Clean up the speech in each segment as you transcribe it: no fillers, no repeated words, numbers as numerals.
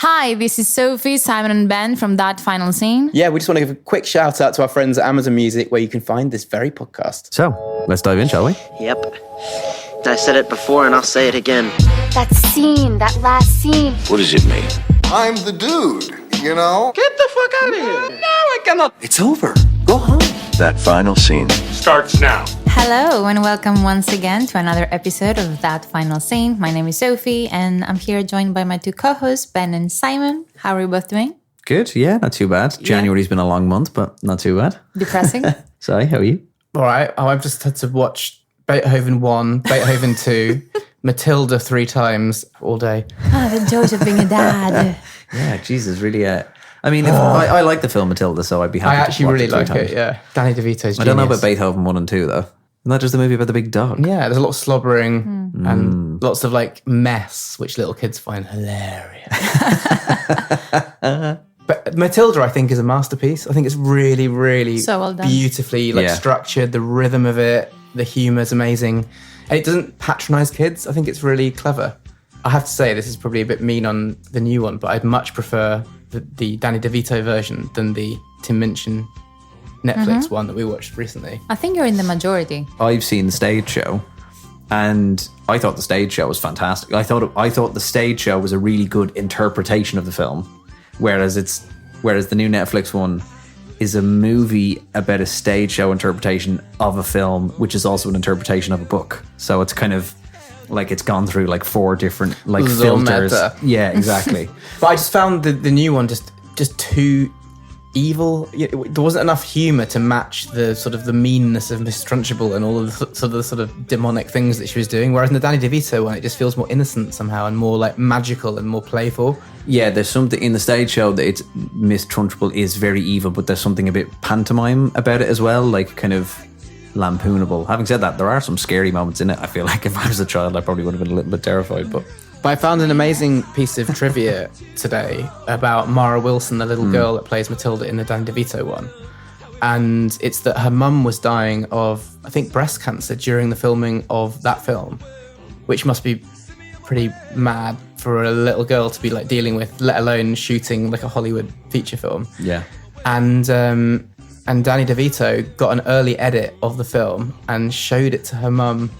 Hi, this is Sophie, Simon and Ben from That Final Scene. Yeah, we just want to give a quick shout out to our friends at Amazon Music where you can find this very podcast. So, let's dive in, shall we? Yep. I said it before and I'll say it again. That scene, that last scene. What does it mean? I'm the dude, you know? Get the fuck out of here! No, I cannot. It's over. Go home. That final scene Starts now. Hello and welcome once again to another episode of That Final Scene. My name is Sophie and I'm here joined by my two co-hosts, Ben and Simon. How are you both doing? Good, yeah, not too bad. January's been a long month, but not too bad. Depressing? Sorry, how are you? All right. Oh, I've just had to watch Beethoven 1, Beethoven 2, Matilda 3 times all day. The joys of being a dad. Yeah, Jesus, really. I mean, I like the film Matilda, so I'd be happy I to actually watch really it 3 like times. it, yeah. Danny DeVito's genius. I don't know about Beethoven 1 and 2, though. Isn't that just the movie about the big dog? Yeah, there's a lot of slobbering and lots of like mess, which little kids find hilarious. But Matilda, I think, is a masterpiece. I think it's really, really So well done. beautifully structured. The rhythm of it, the humour's amazing. And it doesn't patronise kids. I think it's really clever. I have to say, this is probably a bit mean on the new one, but I'd much prefer the Danny DeVito version than the Tim Minchin Netflix one that we watched recently. I think you're in the majority. I've seen the stage show, and I thought the stage show was fantastic. I thought the stage show was a really good interpretation of the film, whereas the new Netflix one is a movie about a stage show interpretation of a film, which is also an interpretation of a book. So it's kind of like it's gone through like 4 different like filters. Meta. Yeah, exactly. But I just found the new one just too evil. There wasn't enough humour to match the sort of the meanness of Miss Trunchbull and all of the sort of demonic things that she was doing. Whereas in the Danny DeVito one, it just feels more innocent somehow and more like magical and more playful. Yeah, there's something in the stage show that it's Miss Trunchbull is very evil, but there's something a bit pantomime about it as well, like kind of lampoonable. Having said that, there are some scary moments in it. I feel like if I was a child, I probably would have been a little bit terrified. But I found an amazing piece of trivia today about Mara Wilson, the little girl that plays Matilda in the Danny DeVito one. And it's that her mum was dying of, I think, breast cancer during the filming of that film, which must be pretty mad for a little girl to be like dealing with, let alone shooting like a Hollywood feature film. yeah. And Danny DeVito got an early edit of the film and showed it to her mum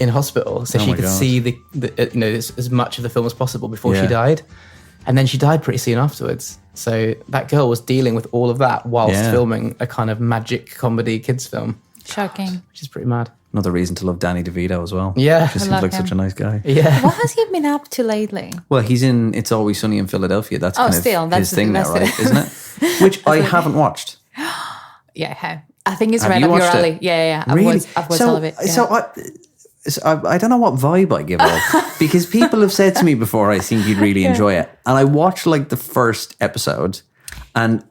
in hospital, so she my could God. see the as much of the film as possible before she Yeah. died. And then she died pretty soon afterwards. So that girl was dealing with all of that whilst Yeah. filming a kind of magic comedy kids film, Shocking. which is pretty mad. Another reason to love Danny DeVito as well. Yeah. Just I seems love like him. such a nice guy. Yeah. What has he been up to lately? Well, he's in It's Always Sunny in Philadelphia. That's kind still, of that's his thing now, that's right? Isn't it? Which I haven't watched. Yeah, I have. I think it's Have right you up your watched it? alley. Yeah. I've Really? watched all of it. Yeah. So I don't know what vibe I give off because people have said to me before, I think you'd really enjoy it. And I watched like the first episode and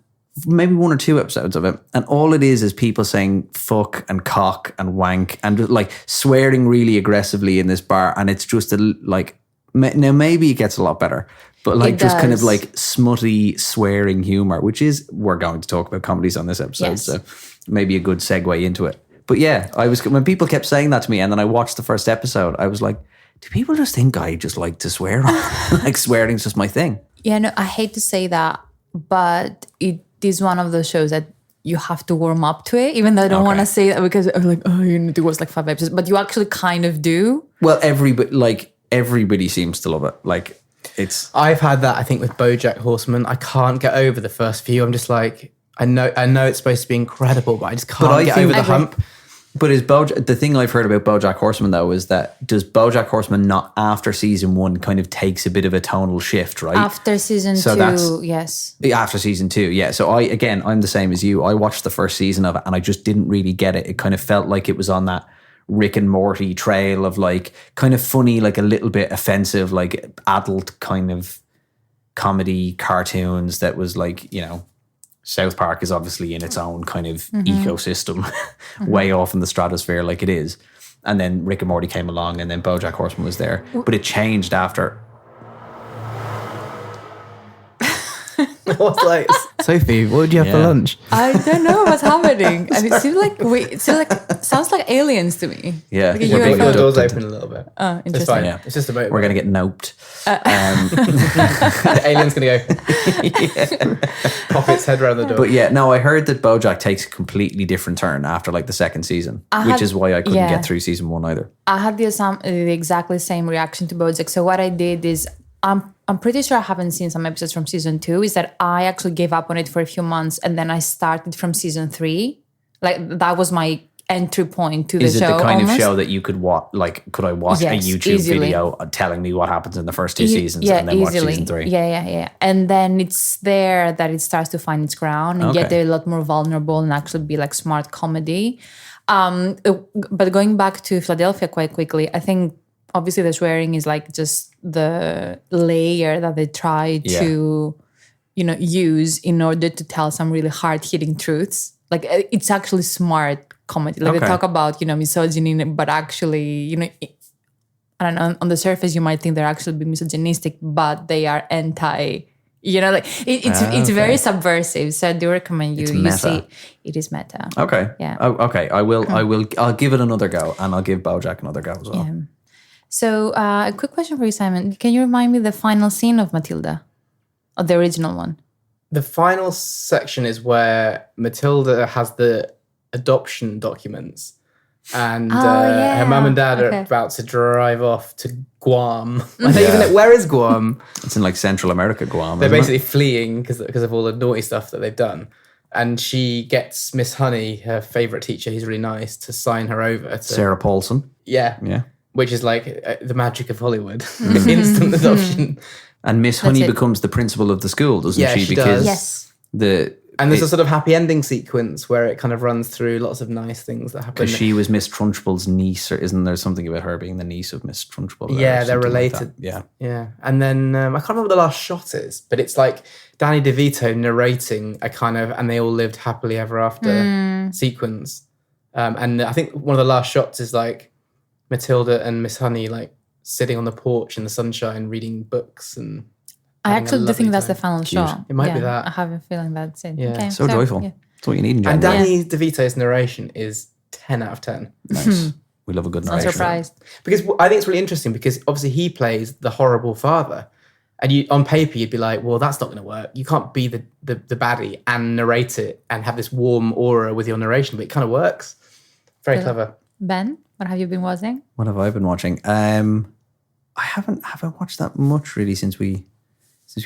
maybe 1 or 2 episodes of it. And all it is people saying fuck and cock and wank and like swearing really aggressively in this bar. And it's just now maybe it gets a lot better, but like It just kind of does. like smutty swearing humor, which is, we're going to talk about comedies on this episode. Yes. So maybe a good segue into it. But yeah, when people kept saying that to me and then I watched the first episode, I was like, do people just think I just like to swear? Like swearing's just my thing. Yeah, no, I hate to say that, but it is one of those shows that you have to warm up to it, even though I don't want to say that because I'm like, oh, you need to watch like 5 episodes, but you actually kind of do. Well, everybody seems to love it. Like it's... I've had that, I think, with BoJack Horseman. I can't get over the first few. I'm just like, I know it's supposed to be incredible, but I just can't get over the hump. But the thing I've heard about BoJack Horseman though is that does BoJack Horseman not after season 1 kind of takes a bit of a tonal shift, right? After season 2, yes. After season 2, yeah. So I'm the same as you. I watched the first season of it and I just didn't really get it. It kind of felt like it was on that Rick and Morty trail of like kind of funny, like a little bit offensive, like adult kind of comedy cartoons that was like, South Park is obviously in its own kind of ecosystem, way off in the stratosphere like it is. And then Rick and Morty came along and then BoJack Horseman was there. But it changed after. I was like, Sophie, what did you have for Yeah. lunch? I don't know what's happening. And sounds like aliens to me. Yeah. Like a We're being UFO. Your door's abducted. open a little bit. Oh, It's interesting. fine. Yeah. It's just a motorbike. We're going to get noped. The alien's going to go pop its head around the door. But yeah, no, I heard that BoJack takes a completely different turn after like the second season, which is why I couldn't get through season 1 either. I had the exactly same reaction to BoJack. So what I did is, I'm pretty sure I haven't seen some episodes from season 2. Is that I actually gave up on it for a few months, and then I started from season 3. Like that was my entry point to the show. Is it the kind almost. of show that you could watch? Like, could I watch Yes, a YouTube easily. video telling me what happens in the first 2 seasons, Yeah, and then watch easily. season 3? Yeah. And then it's there that it starts to find its ground and get Okay. a lot more vulnerable and actually be like smart comedy. But going back to Philadelphia quite quickly, I think obviously the swearing is like just the layer that they try to, use in order to tell some really hard-hitting truths. Like it's actually smart comedy. Like they Okay. talk about, misogyny, but actually, I don't know, on the surface you might think they're actually being misogynistic, but they are anti, it's very subversive. So I do recommend you meta. see it is meta. Okay. Yeah. Oh, okay. I'll give it another go, and I'll give BoJack another go as well. Yeah. So a quick question for you, Simon. Can you remind me the final scene of Matilda? Or the original one? The final section is where Matilda has the adoption documents, and her mum and dad are about to drive off to Guam. I don't even know, where is Guam? It's in like Central America, Guam. They're isn't it? basically fleeing because of all the naughty stuff that they've done. And she gets Miss Honey, her favourite teacher, who's really nice, to sign her over to Sarah Paulson. Yeah. Yeah. Which is like the magic of Hollywood. Instant adoption. And Miss Honey it. becomes the principal of the school, doesn't Yeah, she? she Because does. Yes. And there's a sort of happy ending sequence where it kind of runs through lots of nice things that happen. because she was Miss Trunchable's niece, or isn't there something about her being the niece of Miss Trunchable? or Yeah, they're something like related. that? Yeah. Yeah. And then I can't remember what the last shot is, but it's like Danny DeVito narrating a kind of and they all lived happily ever after sequence. And I think one of the last shots is like Matilda and Miss Honey like sitting on the porch in the sunshine reading books and I having a actually do lovely think that's the time. final shot. It might be that. I have a feeling that's it. Yeah. Okay, So joyful. yeah. That's what you need in And January. Danny DeVito's narration is 10 out of 10. Nice. We love a good I'm narration. surprised. Because I think it's really interesting because obviously he plays the horrible father. And you, on paper, you'd be like, well, that's not going to work. You can't be the baddie and narrate it and have this warm aura with your narration, but it kind of works. Very clever. Ben, what have you been watching? What have I been watching? I haven't watched that much really since we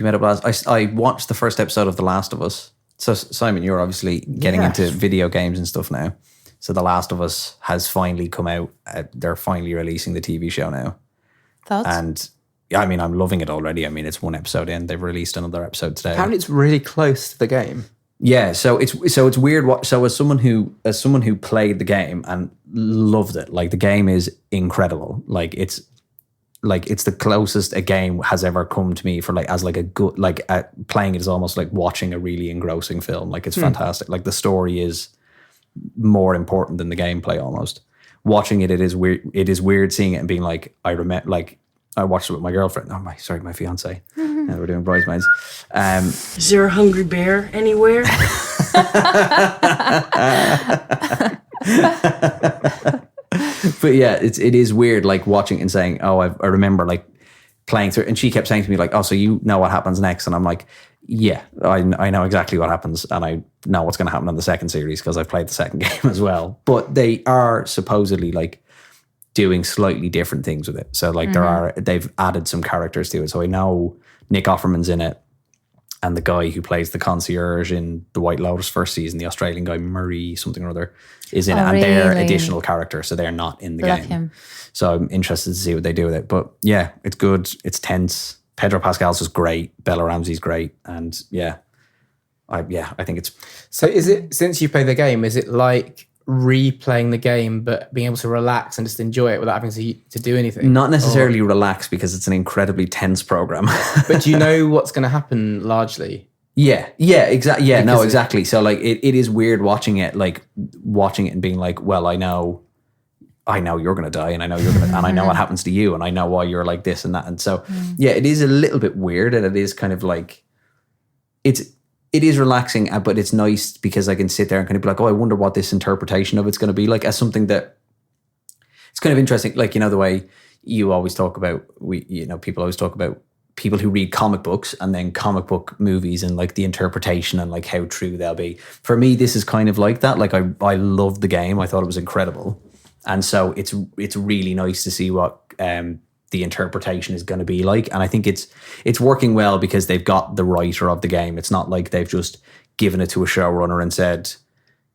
met up last. I watched the first episode of The Last of Us. So Simon, you're obviously getting into video games and stuff now. So The Last of Us has finally come out. They're finally releasing the TV show now. Thoughts? And yeah, I mean, I'm loving it already. I mean, it's one episode in. They've released another episode today. Apparently it's really close to the game. Yeah, so it's weird. So as someone who played the game and loved it, like the game is incredible. Like it's the closest a game has ever come to me for like as like a good playing it is almost like watching a really engrossing film. Like it's fantastic. Like the story is more important than the gameplay almost. Watching it is weird. It is weird seeing it and being like I remember like I watched it with my girlfriend. Oh my fiance. And we're doing Bridesmaids. Is there a hungry bear anywhere? But yeah, it is weird like watching and saying, oh, I remember like playing through, and she kept saying to me like, oh, so you know what happens next? And I'm like, yeah, I know exactly what happens, and I know what's going to happen in the second series because I've played the second game as well. But they are supposedly like doing slightly different things with it. So like they've added some characters to it. So I know Nick Offerman's in it, and the guy who plays the concierge in the White Lotus first season, the Australian guy Murray something or other, is in it, and they're really? additional characters, so they're not in the Love game. him. So I'm interested to see what they do with it. But yeah, it's good. It's tense. Pedro Pascal's just great. Bella Ramsey's great, and I think it's So is it, since you play the game, is it like replaying the game but being able to relax and just enjoy it without having to do anything? not necessarily relaxed because it's an incredibly tense program. But do you know what's going to happen largely? Yeah, exactly. Yeah, Because exactly. So like it is weird watching it and being like, well, I know you're going to die, and I know you're going to, and I know what happens to you, and I know why you're like this and that. And so, yeah, it is a little bit weird, and it is kind of like, it is relaxing, but it's nice because I can sit there and kind of be like, oh, I wonder what this interpretation of it's going to be like, as something that it's kind of interesting. Like, the way you always talk about, people always talk about people who read comic books and then comic book movies and like the interpretation and like how true they'll be. For me, this is kind of like that. Like I loved the game. I thought it was incredible. And so it's really nice to see what the interpretation is going to be like. And I think it's working well because they've got the writer of the game. It's not like they've just given it to a showrunner and said,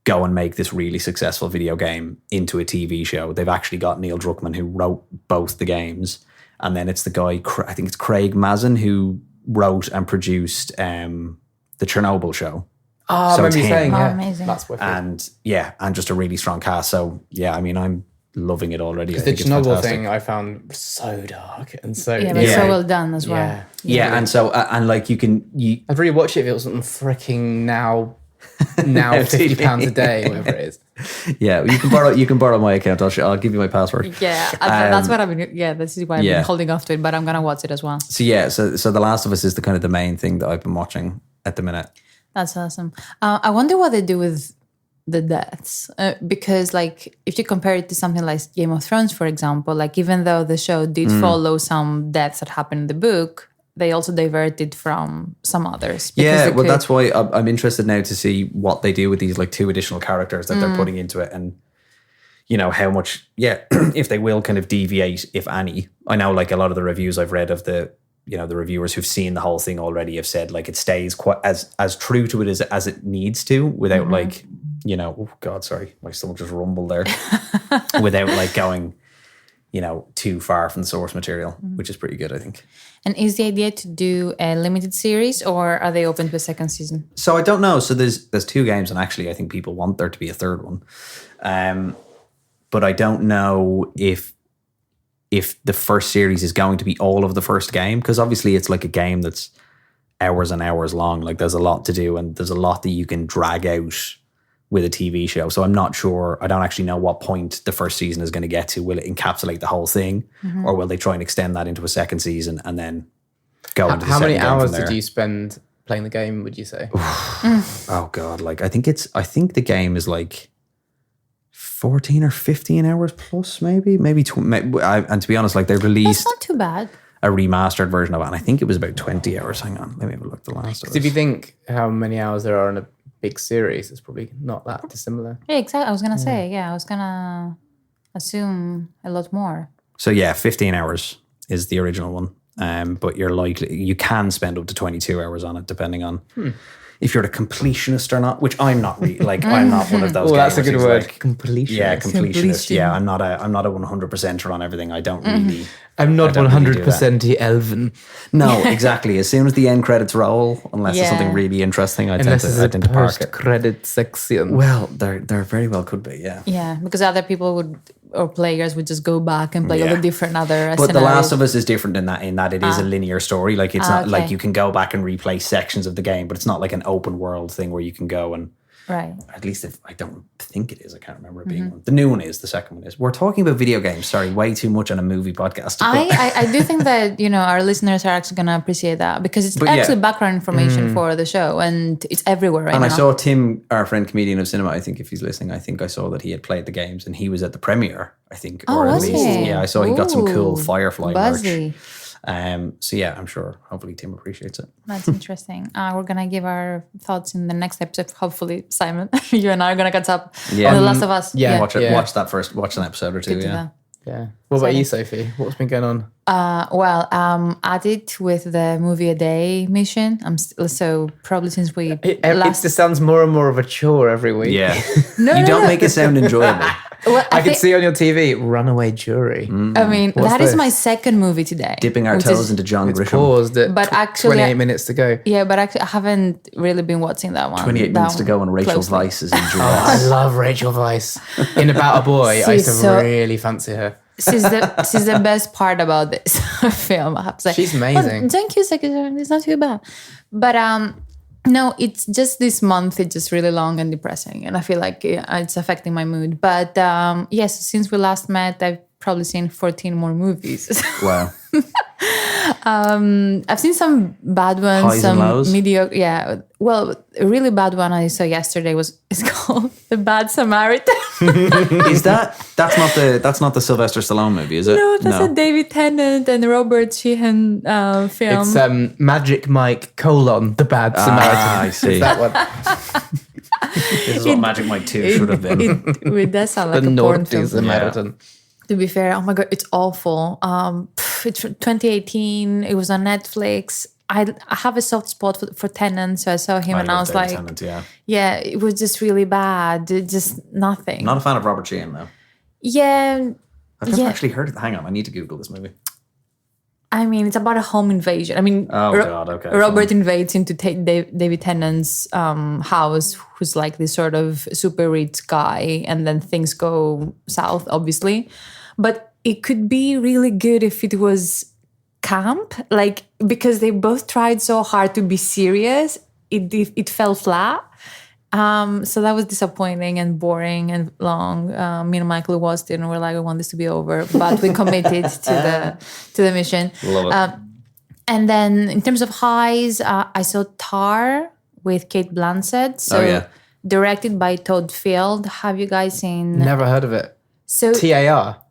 go and make this really successful video game into a TV show. They've actually got Neil Druckmann, who wrote both the games. And then it's the guy, I think it's Craig Mazin, who wrote and produced the Chernobyl show. Oh, I remember you saying, yeah. Amazing. That's wicked. And just a really strong cast. So yeah, I mean, I'm loving it already. Because the Chernobyl thing I found so dark and so... Yeah, but so well done as well. Yeah. Yeah, and so, and like I'd really watch it if it was on freaking now £50 a day, whatever it is. Yeah, you can borrow my account. I'll give you my password. Yeah, that's what I've been. Yeah, this is why I've been holding off to it. But I'm gonna watch it as well. So yeah, so The Last of Us is the main thing that I've been watching at the minute. That's awesome. I wonder what they do with the deaths, because like if you compare it to something like Game of Thrones, for example, like even though the show did follow some deaths that happened in the book, they also diverted from some others. Yeah, well, that's why I'm interested now to see what they do with these like 2 additional characters that they're putting into it, and how much, if they will kind of deviate, if any. I know like a lot of the reviews I've read of the reviewers who've seen the whole thing already have said like it stays quite as true to it as it needs to, without like, oh God, sorry, my stomach just rumbled there, without like going, too far from the source material, which is pretty good, I think. And is the idea to do a limited series, or are they open to a second season? So I don't know. So there's 2 games, and actually I think people want there to be a third one. But I don't know if the first series is going to be all of the first game, because obviously it's like a game that's hours and hours long. Like there's a lot to do, and there's a lot that you can drag out with a TV show. So I'm not sure. I don't actually know what point the first season is going to get to. Will it encapsulate the whole thing, or will they try and extend that into a second season and then go into the How second many game hours from there? did you spend playing the game, would you say? Oh God, like I think the game is like 14 or 15 hours plus, maybe. And to be honest, like they released That's not too bad. a remastered version of it, and I think it was about 20 hours. Hang on, let me have a look. The Last of Us. If you think how many hours there are in a big series, it's probably not that dissimilar. Yeah, exactly. I was gonna say. Yeah, I was gonna assume a lot more. So yeah, 15 hours is the original one. But you can spend up to 22 hours on it, depending on if you're a completionist or not, which I'm not really, like, I'm not one of those Oh, that's a gamers good who's word. like, Completionist. yeah, completionist. Yeah, I'm not a 100%er on everything. I don't really. I'm not I don't really do 100% Elven. No, exactly. As soon as the end credits roll, unless there's something really interesting, I tend to park it. Post-credit section. Well, there very well could be, yeah. Yeah, because other people or players would just go back and play all the different other But scenarios. The Last of Us is different in that it is a linear story. Like it's not like okay. you can go back and replay sections of the game, but it's not like an open world thing where you can go and. Right. At least if I don't think it is. I can't remember it being one. The new one is. The second one is. We're talking about video games. Sorry, way too much on a movie podcast. I do think that, our listeners are actually going to appreciate that, because it's actually background information for the show, and it's everywhere right now. And I saw Tim, our friend comedian of cinema, I think if he's listening, I think I saw that he had played the games and he was at the premiere, I think. Oh, or at was least, he? yeah, I saw he got some cool Ooh, Firefly buzzy. merch. So yeah, I'm sure. Hopefully, Tim appreciates it. That's interesting. We're gonna give our thoughts in the next episode. Hopefully, Simon, you and I are gonna catch up on The Last of Us. yeah. Watch it. Yeah. Watch that first. Watch an episode or two. Good to Yeah. know. Yeah. What about you, Sophie? What's been going on? At it with the movie a day mission. I'm so probably since we It just sounds more and more of a chore every week. Yeah. No, you don't no. make it sound enjoyable. Well, I can see on your TV, Runaway Jury. I mean, What's that is this? my second movie today. Dipping our which toes is- into John It's Grisham. paused at But actually, 28 minutes to go. Yeah, but actually, I haven't really been watching that one. 28 that minutes to go, and Rachel closely. Weisz is in I Jurassic. love Rachel Weisz. In About a Boy, I used to So- really fancy her. She's the best part about this film, I have to say. She's amazing. But thank you, Secretary. It's not too bad. But no, it's just this month. It's just really long and depressing, and I feel like it's affecting my mood. But yes, since we last met, I've probably seen 14 more movies. Wow. I've seen some bad ones, Highs and some lows? mediocre. Yeah, well, a really bad one I saw yesterday it's called The Bad Samaritan. Is that's not the Sylvester Stallone movie, is it? No, that's a David Tennant and Robert Sheehan film. It's Magic Mike : The Bad Samaritan. I see. It's that one. This is what Magic Mike 2 should have been. It does sound like The a porn Naughty film. Samaritan. To be fair, oh my God, it's awful. It's from 2018. It was on Netflix. I have a soft spot for Tennant, so I saw him and I was like, Tennant, yeah. yeah, it was just really bad. Just nothing. Not a fan of Robert Sheehan, though. Yeah. I've never actually heard it. Hang on, I need to Google this movie. I mean, it's about a home invasion. I mean, God, okay. Robert invades into David Tennant's house, who's like this sort of super rich guy, and then things go south, obviously. But it could be really good if it was camp, like, because they both tried so hard to be serious, it fell flat. So that was disappointing and boring and long. Me and Michael Waston were like, we want this to be over, but we committed to the mission. Love it. And then in terms of highs, I saw Tar with Kate Blanchett. So directed by Todd Field. Have you guys seen? Never heard of it. So TAR.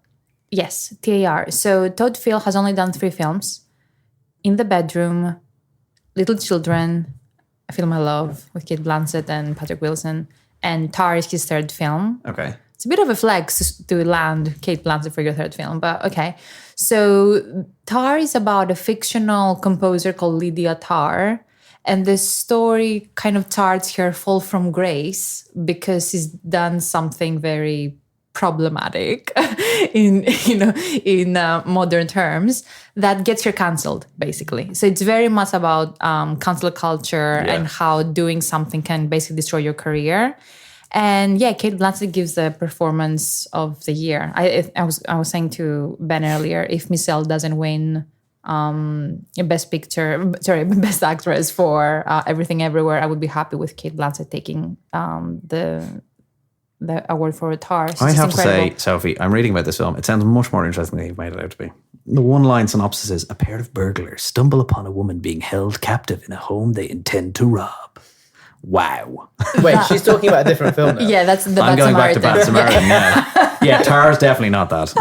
Yes, TAR. So Todd Field has only done 3 films: In the Bedroom, Little Children, a film I love with Kate Blanchett and Patrick Wilson, and Tar is his 3rd film. Okay. It's a bit of a flex to land Kate Blanchett for your 3rd film, but okay. So Tar is about a fictional composer called Lydia Tarr, and the story kind of charts her fall from grace because she's done something very problematic in modern terms that gets her cancelled, basically. So it's very much about cancel culture and how doing something can basically destroy your career. And yeah, Kate Blanchett gives the performance of the year. I was saying to Ben earlier, if Michelle doesn't win Best Actress for Everything Everywhere, I would be happy with Kate Blanchett taking the award for Tar. I have to say, Sophie, I'm reading about this film. It sounds much more interesting than you've made it out to be. The one-line synopsis is, a pair of burglars stumble upon a woman being held captive in a home they intend to rob. Wow. Wait, she's talking about a different film now. Yeah, that's the I'm Bad going Samaritan. back to Bad Samaritan, yeah. Yeah, Tar's definitely not that.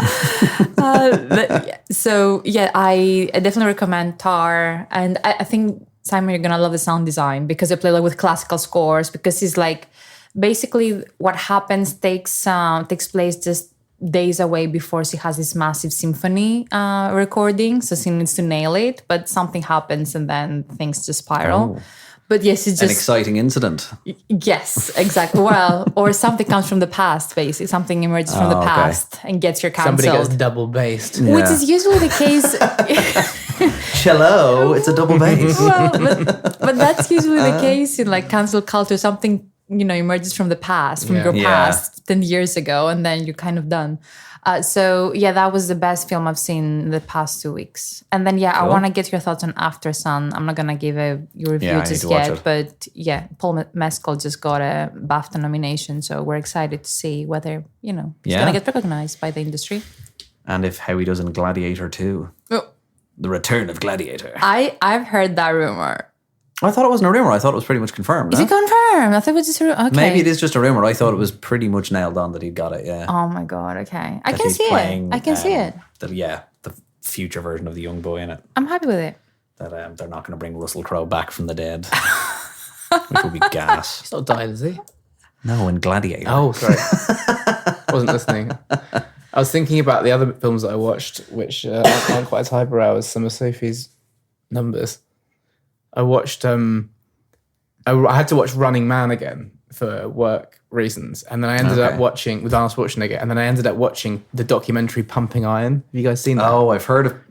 So yeah, I definitely recommend Tar, and I think Simon, you're gonna love the sound design because they play like with classical scores. Because it's like basically what happens takes place just days away before she has this massive symphony recording, so she needs to nail it. But something happens, and then things just spiral. Oh. But yes, it's An just exciting incident. Yes, exactly. Well, or something comes from the past, basically. Something emerges from the past and gets your cancelled. Somebody gets double based. Which is usually the case. Cello, it's a double bass. Well, but that's usually the case in like cancel culture. Something, emerges from the past, from your past 10 years ago, and then you're kind of done. So yeah, that was the best film I've seen in the past 2 weeks. And then I want to get your thoughts on After Sun. I'm not gonna give your review just yet, but yeah, Paul Mescal just got a BAFTA nomination, so we're excited to see whether he's gonna get recognized by the industry. And if how he does in Gladiator 2. Oh. The Return of Gladiator. I've heard that rumor. I thought it wasn't a rumor. I thought it was pretty much confirmed. Is it confirmed? I thought it was just okay. Maybe it is just a rumor. I thought it was pretty much nailed on that he'd got it. Yeah. Oh my God. Okay, I can see it. I can see it. The future version of the young boy in it. I'm happy with it. That they're not going to bring Russell Crowe back from the dead, which would be gas. He's not died, is he? No, in Gladiator. Oh, sorry. Wasn't listening. I was thinking about the other films that I watched, which aren't quite as highbrow as some of Sophie's numbers. I watched, I had to watch Running Man again for work reasons. And then I ended up watching, with Arnold Schwarzenegger, and then I ended up watching the documentary Pumping Iron. Have you guys seen that? Oh, I've heard about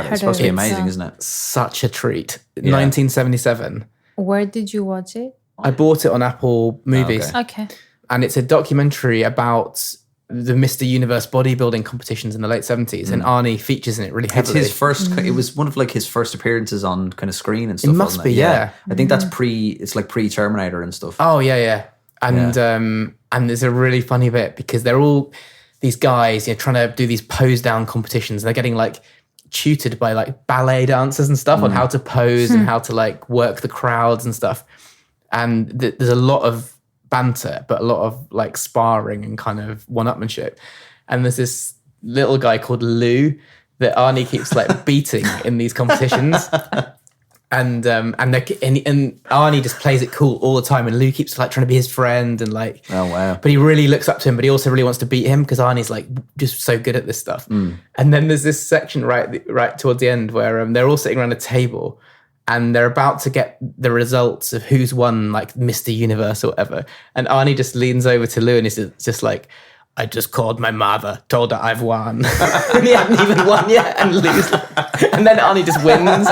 it. It's supposed to be amazing, isn't it? Such a treat. 1977. Where did you watch it? I bought it on Apple Movies. Okay. And it's a documentary about the Mr. Universe bodybuilding competitions in the late 70s, and Arnie features in it really heavily. It's his first. It was one of like his first appearances on kind of screen and stuff. It must be, yeah. I think that's It's like pre-Terminator and stuff. Oh yeah. And and there's a really funny bit because they're all these guys, trying to do these pose down competitions. They're getting like tutored by like ballet dancers and stuff on how to pose and how to like work the crowds and stuff. And there's a lot of banter, but a lot of like sparring and kind of one-upmanship. And there's this little guy called Lou that Arnie keeps like beating in these competitions. And Arnie just plays it cool all the time, and Lou keeps like trying to be his friend and like, oh wow! But he really looks up to him, but he also really wants to beat him because Arnie's like just so good at this stuff. And then there's this section right towards the end where they're all sitting around a table, and they're about to get the results of who's won like Mr. Universe or whatever. And Arnie just leans over to Lou and is just like, I just called my mother, told her I've won. And he hadn't even won yet, and Lou's and then Arnie just wins.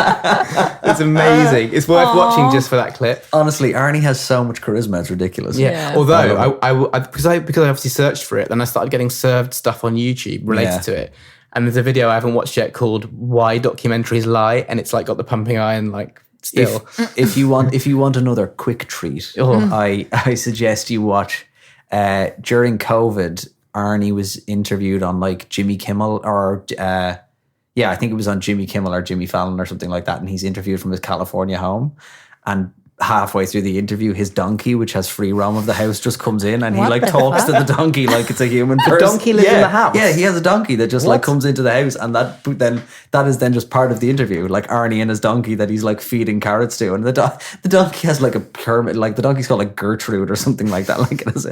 It's amazing. It's worth watching just for that clip. Honestly, Arnie has so much charisma, it's ridiculous. Yeah. Although because I obviously searched for it, then I started getting served stuff on YouTube related to it. And there's a video I haven't watched yet called "Why Documentaries Lie," and it's like got the pumping iron like still. If you want another quick treat, I suggest you watch. During COVID, Arnie was interviewed on like Jimmy Kimmel or I think it was on Jimmy Kimmel or Jimmy Fallon or something like that, and he's interviewed from his California home, and halfway through the interview, his donkey, which has free roam of the house, just comes in and he like talks to the donkey like it's a human person. The donkey lives in the house? Yeah, he has a donkey that just like comes into the house, and that is then just part of the interview, like Arnie and his donkey that he's like feeding carrots to, and the donkey has like a pyramid, like the donkey's called like Gertrude or something like that, like it has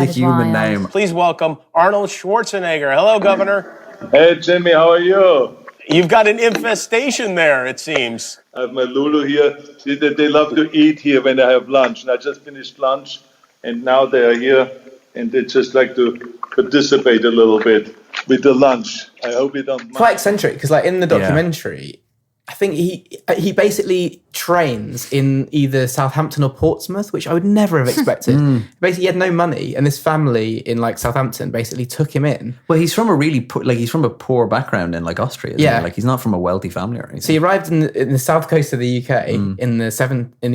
a human name. Please welcome Arnold Schwarzenegger. Hello, Governor. Hey, Jimmy, how are you? You've got an infestation there, it seems. I have my Lulu here. They love to eat here when they have lunch. And I just finished lunch, and now they are here, and they just like to participate a little bit with the lunch. I hope you don't mind. Quite eccentric, because like in the documentary, I think he basically trains in either Southampton or Portsmouth, which I would never have expected. Basically, he had no money, and this family in like Southampton basically took him in. Well, he's from a really he's from a poor background in like Austria. Isn't he? Like he's not from a wealthy family or anything. So he arrived in the south coast of the UK in the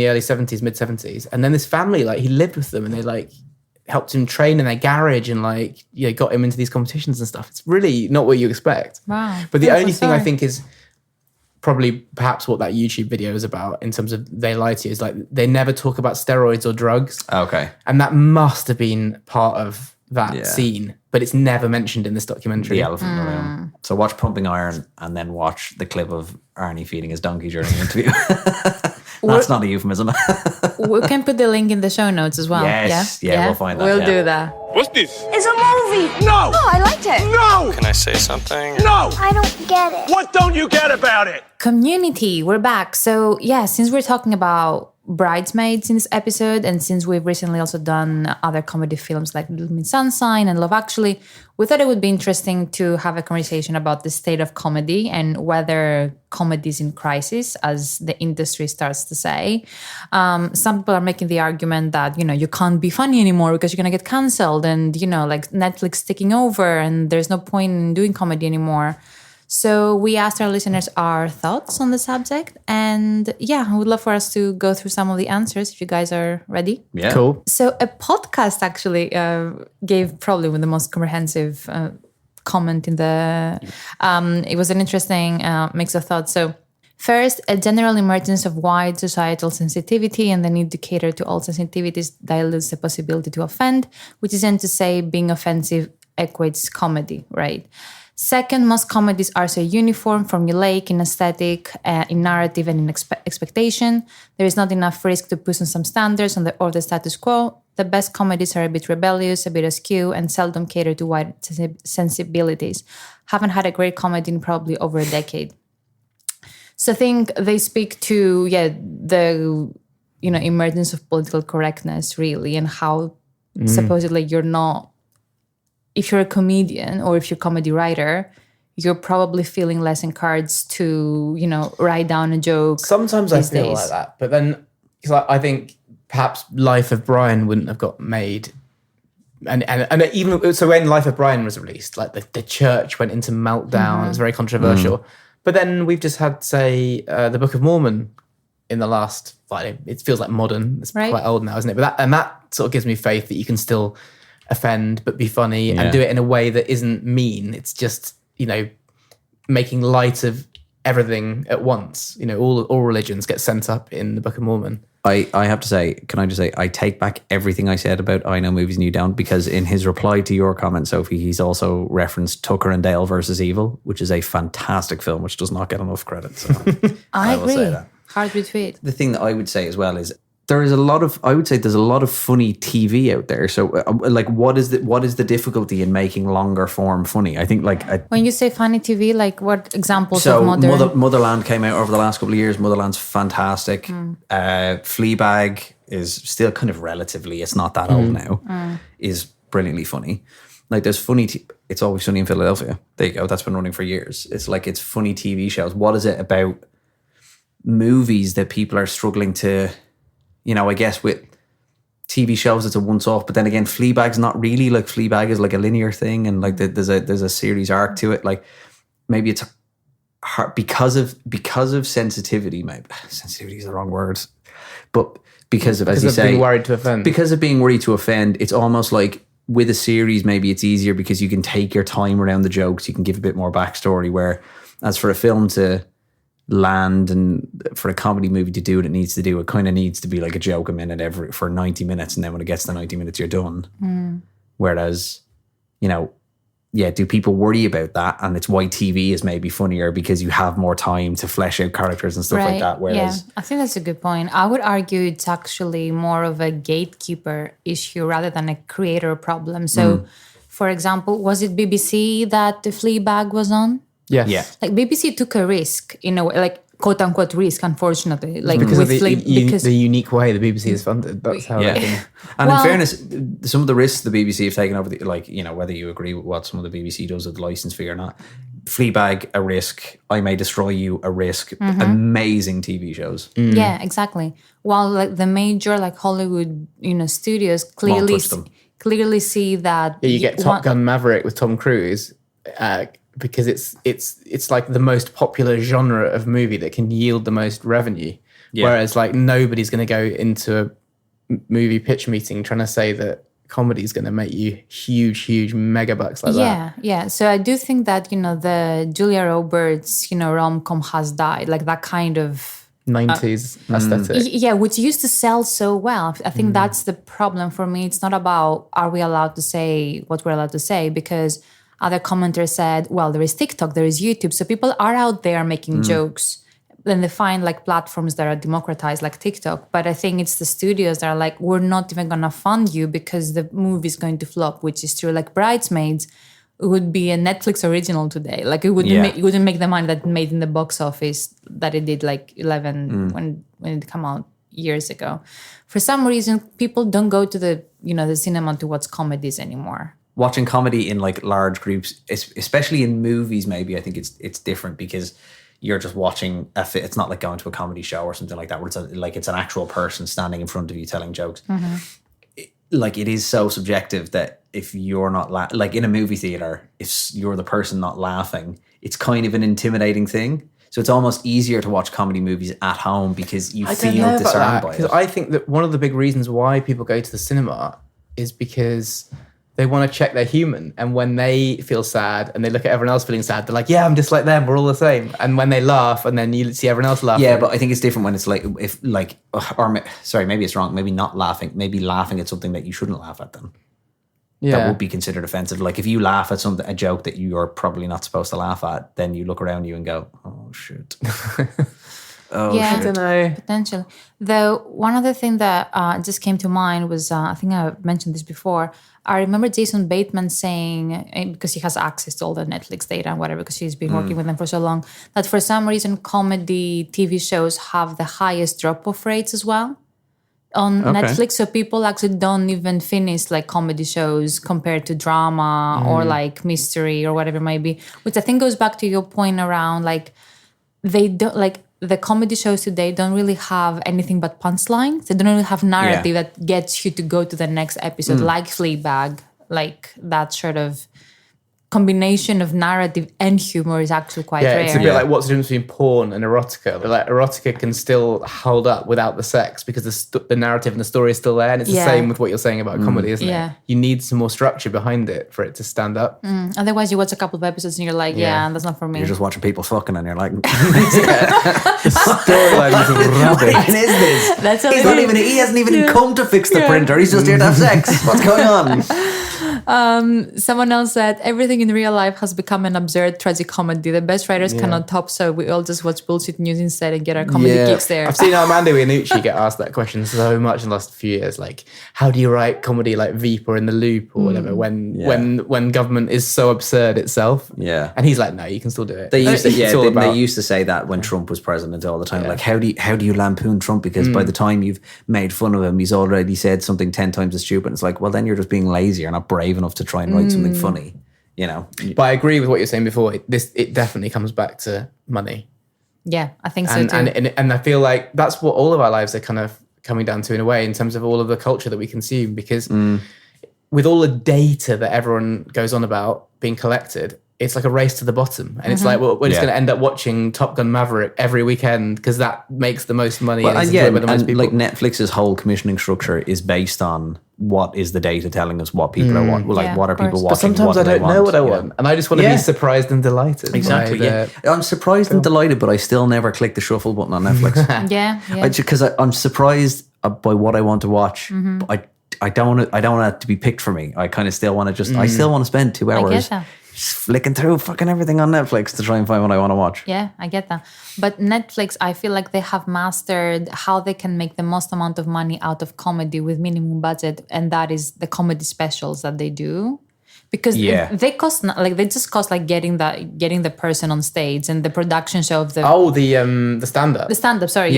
early 70s, mid 70s, and then this family like he lived with them, and they like helped him train in their garage and like got him into these competitions and stuff. It's really not what you expect. Wow. But the only thing I think is probably perhaps what that YouTube video is about in terms of they lie to you is like they never talk about steroids or drugs. Okay. And that must have been part of that scene, but it's never mentioned in this documentary. The elephant in the room. So watch Pumping Iron and then watch the clip of Arnie feeding his donkey during the interview. That's not a euphemism. We can put the link in the show notes as well. Yes. Yeah, we'll find that. We'll do that. What's this? It's a movie. No! Oh, I liked it. No! Can I say something? No! I don't get it. What don't you get about it? Community, we're back. So since we're talking about Bridesmaids in this episode, and since we've recently also done other comedy films like Little Miss Sunshine and Love Actually, we thought it would be interesting to have a conversation about the state of comedy and whether comedy is in crisis, as the industry starts to say. Some people are making the argument that, you can't be funny anymore because you're going to get cancelled, and, like Netflix taking over and there's no point in doing comedy anymore. So we asked our listeners our thoughts on the subject, and I would love for us to go through some of the answers if you guys are ready. Yeah. Cool. So a podcast actually gave probably the most comprehensive comment in the... it was an interesting mix of thoughts. So first, a general emergence of wide societal sensitivity and the need to cater to all sensitivities dilutes the possibility to offend, which isn't to say being offensive equates comedy, right? Second, most comedies are so uniform, formulaic in aesthetic, in narrative, and in expectation. There is not enough risk to push on some standards or the status quo. The best comedies are a bit rebellious, a bit askew, and seldom cater to wide sensibilities. Haven't had a great comedy in probably over a decade. So I think they speak to the emergence of political correctness, really, and how supposedly you're not. If you're a comedian or if you're a comedy writer, you're probably feeling less encouraged to, write down a joke. Sometimes I feel like that. But then I think perhaps Life of Brian wouldn't have got made. And even so when Life of Brian was released, like the church went into meltdown. It was very controversial. But then we've just had, say, the Book of Mormon in the last, it feels like modern. It's quite old now, isn't it? But that sort of gives me faith that you can still offend but be funny and do it in a way that isn't mean. It's just, making light of everything at once. All religions get sent up in the Book of Mormon. I have to say, can I just say, I take back everything I said about I Know Movies and You Don't, because in his reply to your comment, Sophie, he's also referenced Tucker and Dale versus Evil, which is a fantastic film, which does not get enough credit. So I will agree. say that. Hard retweet. The thing that I would say as well is there's a lot of funny TV out there. So what is the difficulty in making longer form funny? I think when you say funny TV, like what examples so of modern? Motherland came out over the last couple of years. Motherland's fantastic. Fleabag is still kind of relatively, it's not that old now, is brilliantly funny. Like there's It's Always Sunny in Philadelphia. There you go. That's been running for years. It's funny TV shows. What is it about movies that people are struggling to, I guess with TV shows it's a once-off, but then again, Fleabag's not really like Fleabag is like a linear thing, and like there's a series arc to it. Like maybe it's hard because of sensitivity. Maybe sensitivity is the wrong word, but because of, as you say, being worried to offend. Because of being worried to offend, it's almost like with a series, maybe it's easier because you can take your time around the jokes. You can give a bit more backstory. Where as for a film to land and for a comedy movie to do what it needs to do, it kind of needs to be like a joke a minute for 90 minutes, and then when it gets to 90 minutes you're done. Whereas do people worry about that? And it's why TV is maybe funnier, because you have more time to flesh out characters and stuff like that. Whereas I think that's a good point. I would argue it's actually more of a gatekeeper issue rather than a creator problem. So for example, was it BBC that the Fleabag was on? Yes. Yeah. Like BBC took a risk, like quote unquote risk, unfortunately. Like because with of the unique way the BBC is funded. That's how And Well- in fairness, some of the risks the BBC have taken over, whether you agree with what some of the BBC does with the licence fee or not. Fleabag, a risk. I May Destroy You, a risk. Amazing TV shows. Yeah, exactly. While like the major like Hollywood, studios clearly see that you get Top Gun Maverick with Tom Cruise, because it's like the most popular genre of movie that can yield the most revenue. Whereas like nobody's going to go into a movie pitch meeting trying to say that comedy is going to make you huge mega bucks like that. Yeah. So I do think that the Julia Roberts rom-com has died, like that kind of 90s aesthetic. Yeah, which used to sell so well. I think that's the problem for me. It's not about are we allowed to say what we're allowed to say, because other commenters said, well, there is TikTok, there is YouTube. So people are out there making jokes. Then they find like platforms that are democratized like TikTok. But I think it's the studios that are like, we're not even going to fund you because the movie is going to flop, which is true. Like Bridesmaids would be a Netflix original today. Like it wouldn't make the money that it made in the box office that it did like 11 when it came out years ago. For some reason, people don't go to the cinema to watch comedies anymore. Watching comedy in like large groups, especially in movies, maybe I think it's different because you're just watching it's not like going to a comedy show or something like that, where it's an actual person standing in front of you telling jokes. It is so subjective that if you're not like in a movie theater, if you're the person not laughing, it's kind of an intimidating thing. So it's almost easier to watch comedy movies at home because you feel disarmed by it. Because I think that one of the big reasons why people go to the cinema is because they want to check they're human. And when they feel sad and they look at everyone else feeling sad, they're like, yeah, I'm just like them. We're all the same. And when they laugh and then you see everyone else laughing. Yeah, but I think it's different when it's like, maybe it's wrong. Maybe not laughing. Maybe laughing at something that you shouldn't laugh at then. Yeah. That would be considered offensive. Like if you laugh at a joke that you're probably not supposed to laugh at, then you look around you and go, oh shit. I don't know. Potentially. Though one other thing that just came to mind was, I think I mentioned this before, I remember Jason Bateman saying, because he has access to all the Netflix data and whatever, because he's been working with them for so long, that for some reason comedy TV shows have the highest drop-off rates as well on Netflix. So people actually don't even finish like comedy shows compared to drama or like mystery or whatever it might be, which I think goes back to your point around like they don't like the comedy shows today don't really have anything but punchlines. They don't really have narrative that gets you to go to the next episode, like Fleabag, like that sort of combination of narrative and humor is actually quite rare. It's a bit like what's the difference between porn and erotica. But like erotica can still hold up without the sex because the narrative and the story is still there, and it's the same with what you're saying about comedy, isn't it? You need some more structure behind it for it to stand up. Otherwise, you watch a couple of episodes and you're like, that's not for me. You're just watching people fucking and you're like, The storyline is rubbish. what is this? That's He hasn't even come to fix the printer. He's just here to have sex. What's going on? Someone else said, everything in real life has become an absurd tragic comedy. The best writers cannot top, so we all just watch bullshit news instead and get our comedy kicks there. I've seen Armando Iannucci get asked that question so much in the last few years. Like, how do you write comedy like Veep or In the Loop or whatever when government is so absurd itself? Yeah. And he's like, no, you can still do it. They used to, It's they used to say that when Trump was president all the time. Like, how do you lampoon Trump? Because by the time you've made fun of him, he's already said something 10 times as stupid. It's like, well, then you're just being lazy. You're not brave enough to try and write something funny, you know. But I agree with what you're saying before. It definitely comes back to money. Yeah, I think so too. And I feel like that's what all of our lives are kind of coming down to in a way, in terms of all of the culture that we consume. Because with all the data that everyone goes on about being collected, it's like a race to the bottom. And it's like, well, we're just going to end up watching Top Gun Maverick every weekend because that makes the most money. Well, and yeah, by the most people. like Netflix's whole commissioning structure is based on what is the data telling us what people are watching. Like, what are people watching? But sometimes I don't know what I want. And I just want to be Yeah. surprised and delighted. Exactly, by the I'm surprised and delighted, but I still never click the shuffle button on Netflix. yeah. Because I'm surprised by what I want to watch. But I don't want it to be picked for me. I kind of still want to I still want to spend 2 I get hours that. just flicking through fucking everything on Netflix to try and find what I want to watch. Yeah, I get that. But Netflix, I feel like they have mastered how they can make the most amount of money out of comedy with minimum budget, and that is the comedy specials that they do. Because they cost they just cost like getting the person on stage and the production show of the the stand-up. The stand-up, sorry,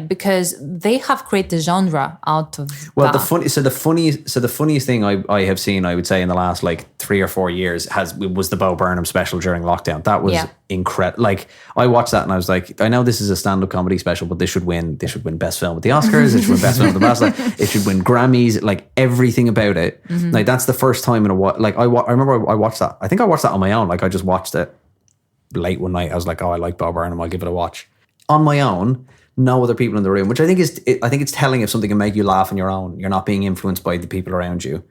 because they have created genre out of the funniest thing I have seen, I would say, in the last like 3 or 4 years was the Bo Burnham special during lockdown. That was incredible. Like, I watched that and I was like, I know this is a stand-up comedy special, but this should win best film at the Oscars. It should win best film at the BAFTA. It should win Grammys. Like, everything about it. Like, that's the first time in a while. Like, I remember I watched that. I think I watched that on my own. Like, I just watched it late one night. I was like, oh, I like Bo Burnham. I'll give it a watch on my own. No other people in the room, which I think it's telling if something can make you laugh on your own. You're not being influenced by the people around you.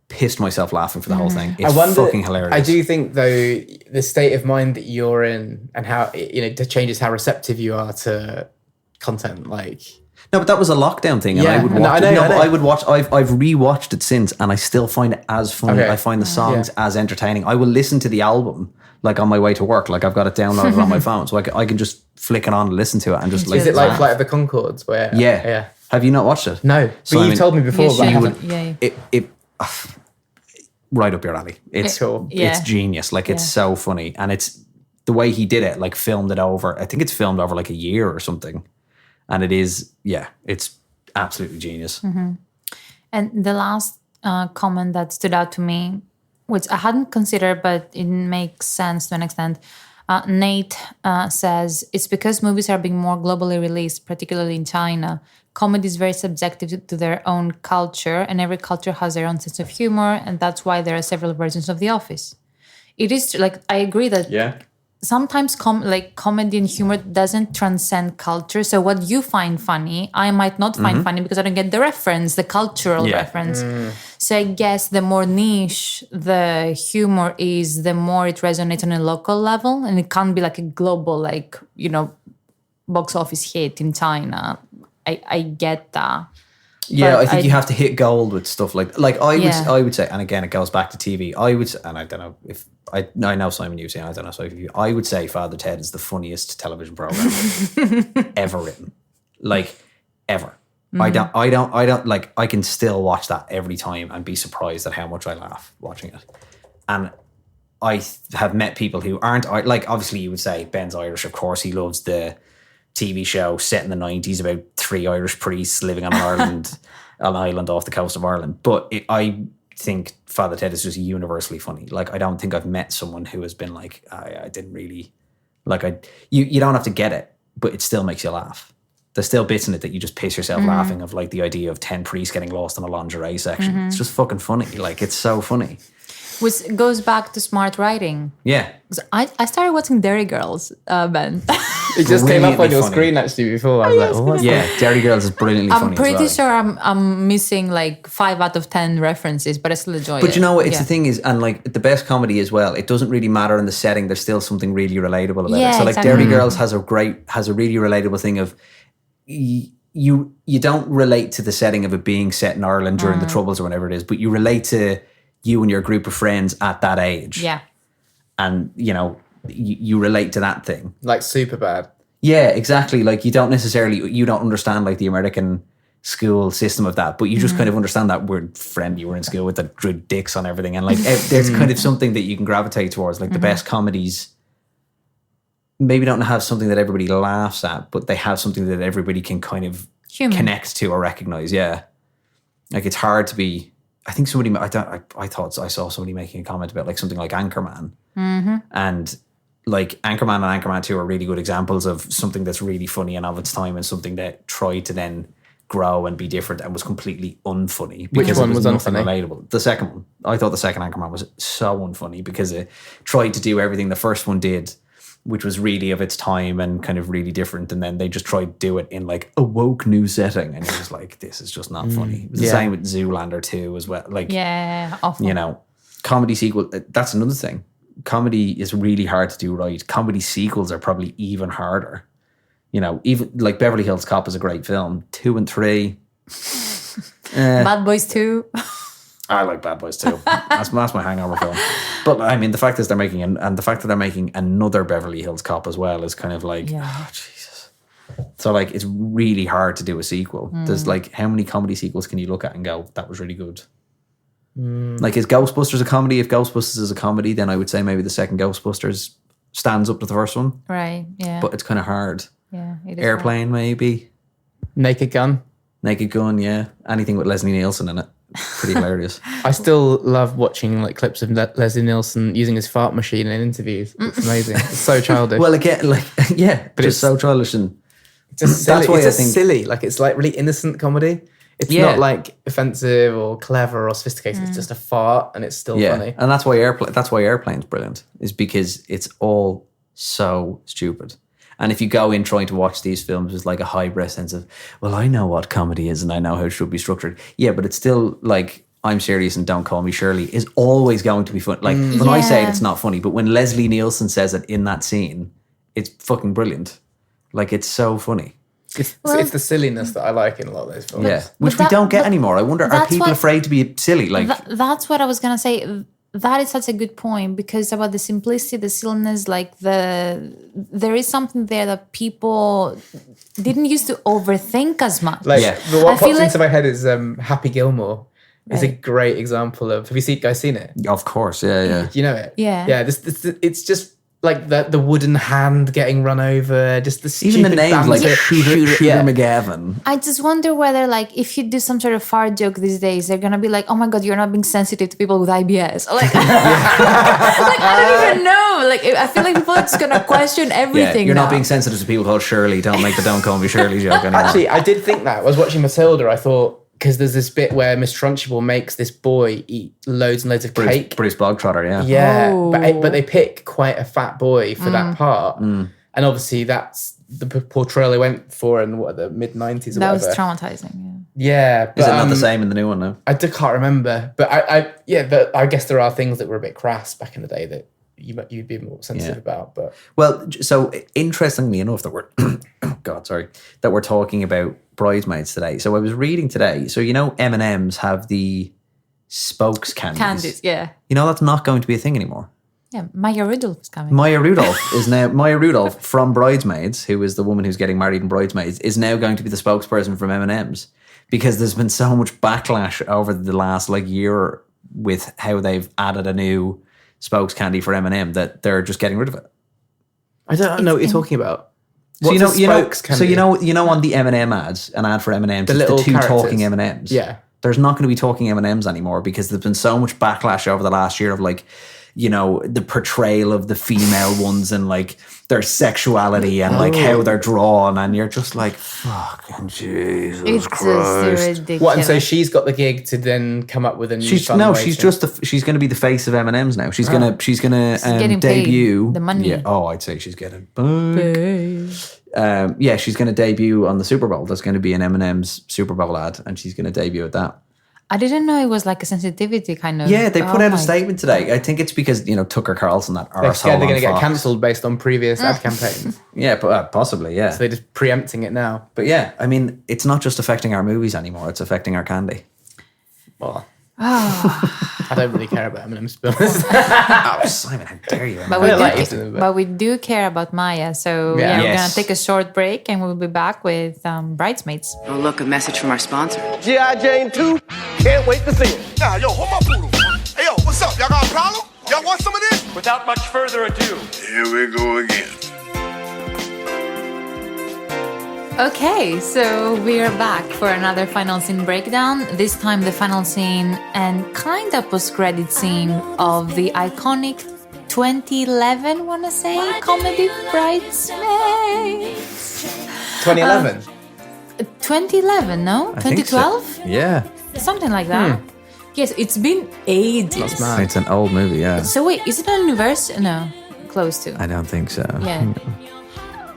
Pissed myself laughing for the whole thing. It's fucking hilarious. I do think, though, the state of mind that you're in and how it changes how receptive you are to content. Like, no, but that was a lockdown thing, and Yeah, I would watch I it. know, No, I but know. I would watch. I've rewatched it since, and I still find it as funny. Okay. I find the songs as entertaining. I will listen to the album like on my way to work. Like, I've got it downloaded on my phone, so I can just flick it on and listen to it and just like. is it like laugh. Flight of the Conchords? Where Yeah. Have you not watched it? No, but you told me before. But I haven't. It right up your alley. It's Cool. It's genius. Like, it's so funny, and it's the way he did it. Like, filmed it over. I think it's filmed over like a year or something, and it is. Yeah, it's absolutely genius. And the last comment that stood out to me, which I hadn't considered, but it makes sense to an extent. Nate says, it's because movies are being more globally released, particularly in China. Comedy is very subjective to their own culture, and every culture has their own sense of humor, and that's why there are several versions of The Office. It is, like, I agree that sometimes comedy and humor doesn't transcend culture. So what you find funny, I might not find funny because I don't get the reference, the cultural reference. So I guess the more niche the humor is, the more it resonates on a local level, and it can't be like a global, like, box office hit in China. I get that. Yeah, But I think you have to hit gold with stuff like I would say, and again it goes back to TV. I would say, and I don't know if I know Simon, you've seen. I don't know, Sophie. I would say Father Ted is the funniest television program ever written, like ever. I don't like. I can still watch that every time and be surprised at how much I laugh watching it. And I have met people who aren't like. Obviously, you would say Ben's Irish. Of course, he loves the TV show set in the 90s about 3 Irish priests living on an island off the coast of Ireland. But I think Father Ted is just universally funny. Like, I don't think I've met someone who has been like, I didn't really like. You don't have to get it, but it still makes you laugh. There's still bits in it that you just piss yourself laughing of, like the idea of 10 priests getting lost in a lingerie section. It's just fucking funny. Like, it's so funny. Which goes back to smart writing. Yeah. I started watching Dairy Girls, Ben. It just came up on your funny. screen actually before. I was like, oh, what's Yeah, Dairy Girls is brilliantly funny I'm pretty as well. sure I'm missing like 5 out of 10 references, but I still enjoy it. But you know what? It's the thing is, and like the best comedy as well, it doesn't really matter in the setting. There's still something really relatable about it. So like exactly. Dairy Girls has a really relatable thing of you don't relate to the setting of it being set in Ireland during the Troubles or whatever it is, but you relate to you and your group of friends at that age. Yeah. And, you know, you relate to that thing. like super bad. Yeah, exactly. Like you don't understand like the American school system of that, but you just kind of understand that weird friend you were in school with that drew dicks on everything. And like there's kind of something that you can gravitate towards. Like the best comedies maybe don't have something that everybody laughs at, but they have something that everybody can kind of connect to or recognize. Yeah. Like it's hard to be, I think somebody, I thought I saw somebody making a comment about like something like Anchorman. And like Anchorman and Anchorman 2 are really good examples of something that's really funny and of its time and something that tried to then grow and be different and was completely unfunny. Which one it was nothing unfunny? relatable. The second one. I thought the second Anchorman was so unfunny because it tried to do everything the first one did, which was really of its time and kind of really different. And then they just tried to do it in like a woke new setting. And it was like, this is just not funny. It was the same with Zoolander 2 as well. Like, Awful. you know, comedy sequel, that's another thing. Comedy is really hard to do right. Comedy sequels are probably even harder. You know, even like Beverly Hills Cop is a great film. 2 and 3. Bad Boys 2. I like Bad Boys too. That's my hangover film. But I mean, the fact is they're making another Beverly Hills Cop as well is kind of like, oh Jesus. So like, it's really hard to do a sequel. There's like, how many comedy sequels can you look at and go, that was really good? Like, is Ghostbusters a comedy? If Ghostbusters is a comedy, then I would say maybe the second Ghostbusters stands up to the first one. Right. Yeah. But it's kind of hard. Yeah. It is Airplane, maybe. Naked Gun. Naked Gun, yeah. Anything with Leslie Nielsen in it. Pretty hilarious. I still love watching like clips of Leslie Nielsen using his fart machine in interviews. It's amazing. It's so childish. Well, again, like, yeah, but it's so childish and just silly. That's why it's I just think silly. Like it's like really innocent comedy. It's not like offensive or clever or sophisticated. It's just a fart and it's still funny. And that's why Airplane's brilliant, is because it's all so stupid. And if you go in trying to watch these films with like a highbrow sense of, well, I know what comedy is and I know how it should be structured. Yeah, but it's still like, I'm Serious and Don't Call Me Shirley is always going to be fun. Like when I say it, it's not funny, but when Leslie Nielsen says it in that scene, it's fucking brilliant. Like it's so funny. It's the silliness that I like in a lot of those films. Yeah, which we don't get anymore. I wonder, are people afraid to be silly? Like that's what I was gonna say. That is such a good point, because about the simplicity, the silliness, like there is something there that people didn't used to overthink as much. Like what pops like, into my head is Happy Gilmore. Is a great example of. Have you guys seen it? Of course, yeah. Do you know it? Yeah. Yeah. It's just like the wooden hand getting run over. Just the even the stupid names like banter. Shooter McGavin. I just wonder whether, like, if you do some sort of fart joke these days, they're gonna be like, "Oh my god, you're not being sensitive to people with IBS." Or like, like I don't even know. Like, I feel like people are just gonna question everything. You're now. not being sensitive to people called Shirley. Don't make the Don't Call Me Shirley joke anymore. Actually, I did think that. I was watching Matilda. I thought, because there's this bit where Miss Trunchbull makes this boy eat loads and loads of cake. Bruce Bogtrotter, yeah. Yeah, Oh. but they pick quite a fat boy for that part. And obviously that's the portrayal they went for in the mid-90s or That whatever. was traumatizing. Yeah. But, Is it not the same in the new one now? I can't remember. But but I guess there are things that were a bit crass back in the day that you'd be more sensitive about. But well, so interestingly enough that we're talking about Bridesmaids today. So I was reading today. So you know M&M's have the spokes candies. Candies, yeah. You know that's not going to be a thing anymore. Yeah, Maya Rudolph is coming. Maya Rudolph from Bridesmaids, who is the woman who's getting married in Bridesmaids, is now going to be the spokesperson from M&M's, because there's been so much backlash over the last year with how they've added a new spokes candy for M&M that they're just getting rid of it. I don't know what you're talking about. So What's you know candy? on the M&M ads, an ad for M&M's, The it's little the two characters. talking M&M's. Yeah. There's not going to be talking M&M's anymore because there's been so much backlash over the last year of like, you know, the portrayal of the female ones and like their sexuality and like how they're drawn, and you're just like, fucking Jesus It's Christ. just ridiculous. What? And so she's got the gig to then come up with a new. She's she's going to be the face of M&M's now. She's gonna getting paid debut the money. Yeah. Oh, I'd say she's getting paid. Yeah, she's going to debut on the Super Bowl. There's going to be an M&M's Super Bowl ad, and she's going to debut at that. I didn't know it was like a sensitivity kind of. Yeah, they put out a statement today. I think it's because, you know, Tucker Carlson, that They're arsehole scared they're going to on get Fox. cancelled based on previous ad campaigns. Yeah, but possibly, yeah. So they're just preempting it now. But yeah, I mean, it's not just affecting our movies anymore. It's affecting our candy. Well, I don't really care about M&M's, to be honest. Oh, Simon, how dare you? But we do care about Maya. So we're going to take a short break and we'll be back with Bridesmaids. Oh, look, a message from our sponsor. G.I. Jane 2, can't wait to see it. Nah, yo, hold my poodle. Hey, yo, what's up? Y'all got a problem? Y'all want some of this? Without much further ado. Here we go again. Okay, so we're back for another final scene breakdown. This time the final scene and kind of post-credit scene of the iconic 2011, wanna say, comedy Bridesmaids. 2011? 2011, no? I think so. 2012? Yeah. Something like that. Yes, it's been ages. That's mad. It's an old movie, yeah. So wait, is it an anniversary? No, close to. I don't think so. Yeah.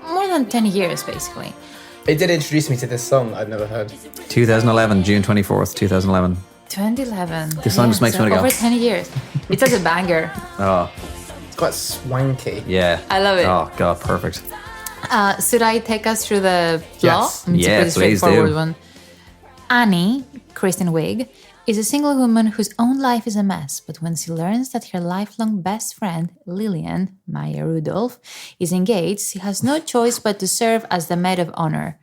More than 10 years, basically. It did introduce me to this song I'd never heard. 2011, June 24th, 2011. 2011. This song just makes me want to go. Over 10 years. It's such a banger. Oh, It's quite swanky. yeah. I love it. Oh, God, perfect. Should I take us through the plot? Yes. I mean, it's a Yeah, pretty please straightforward do. one. Annie, Kristen Wiig, is a single woman whose own life is a mess, but when she learns that her lifelong best friend, Lillian, Maya Rudolph, is engaged, she has no choice but to serve as the maid of honor.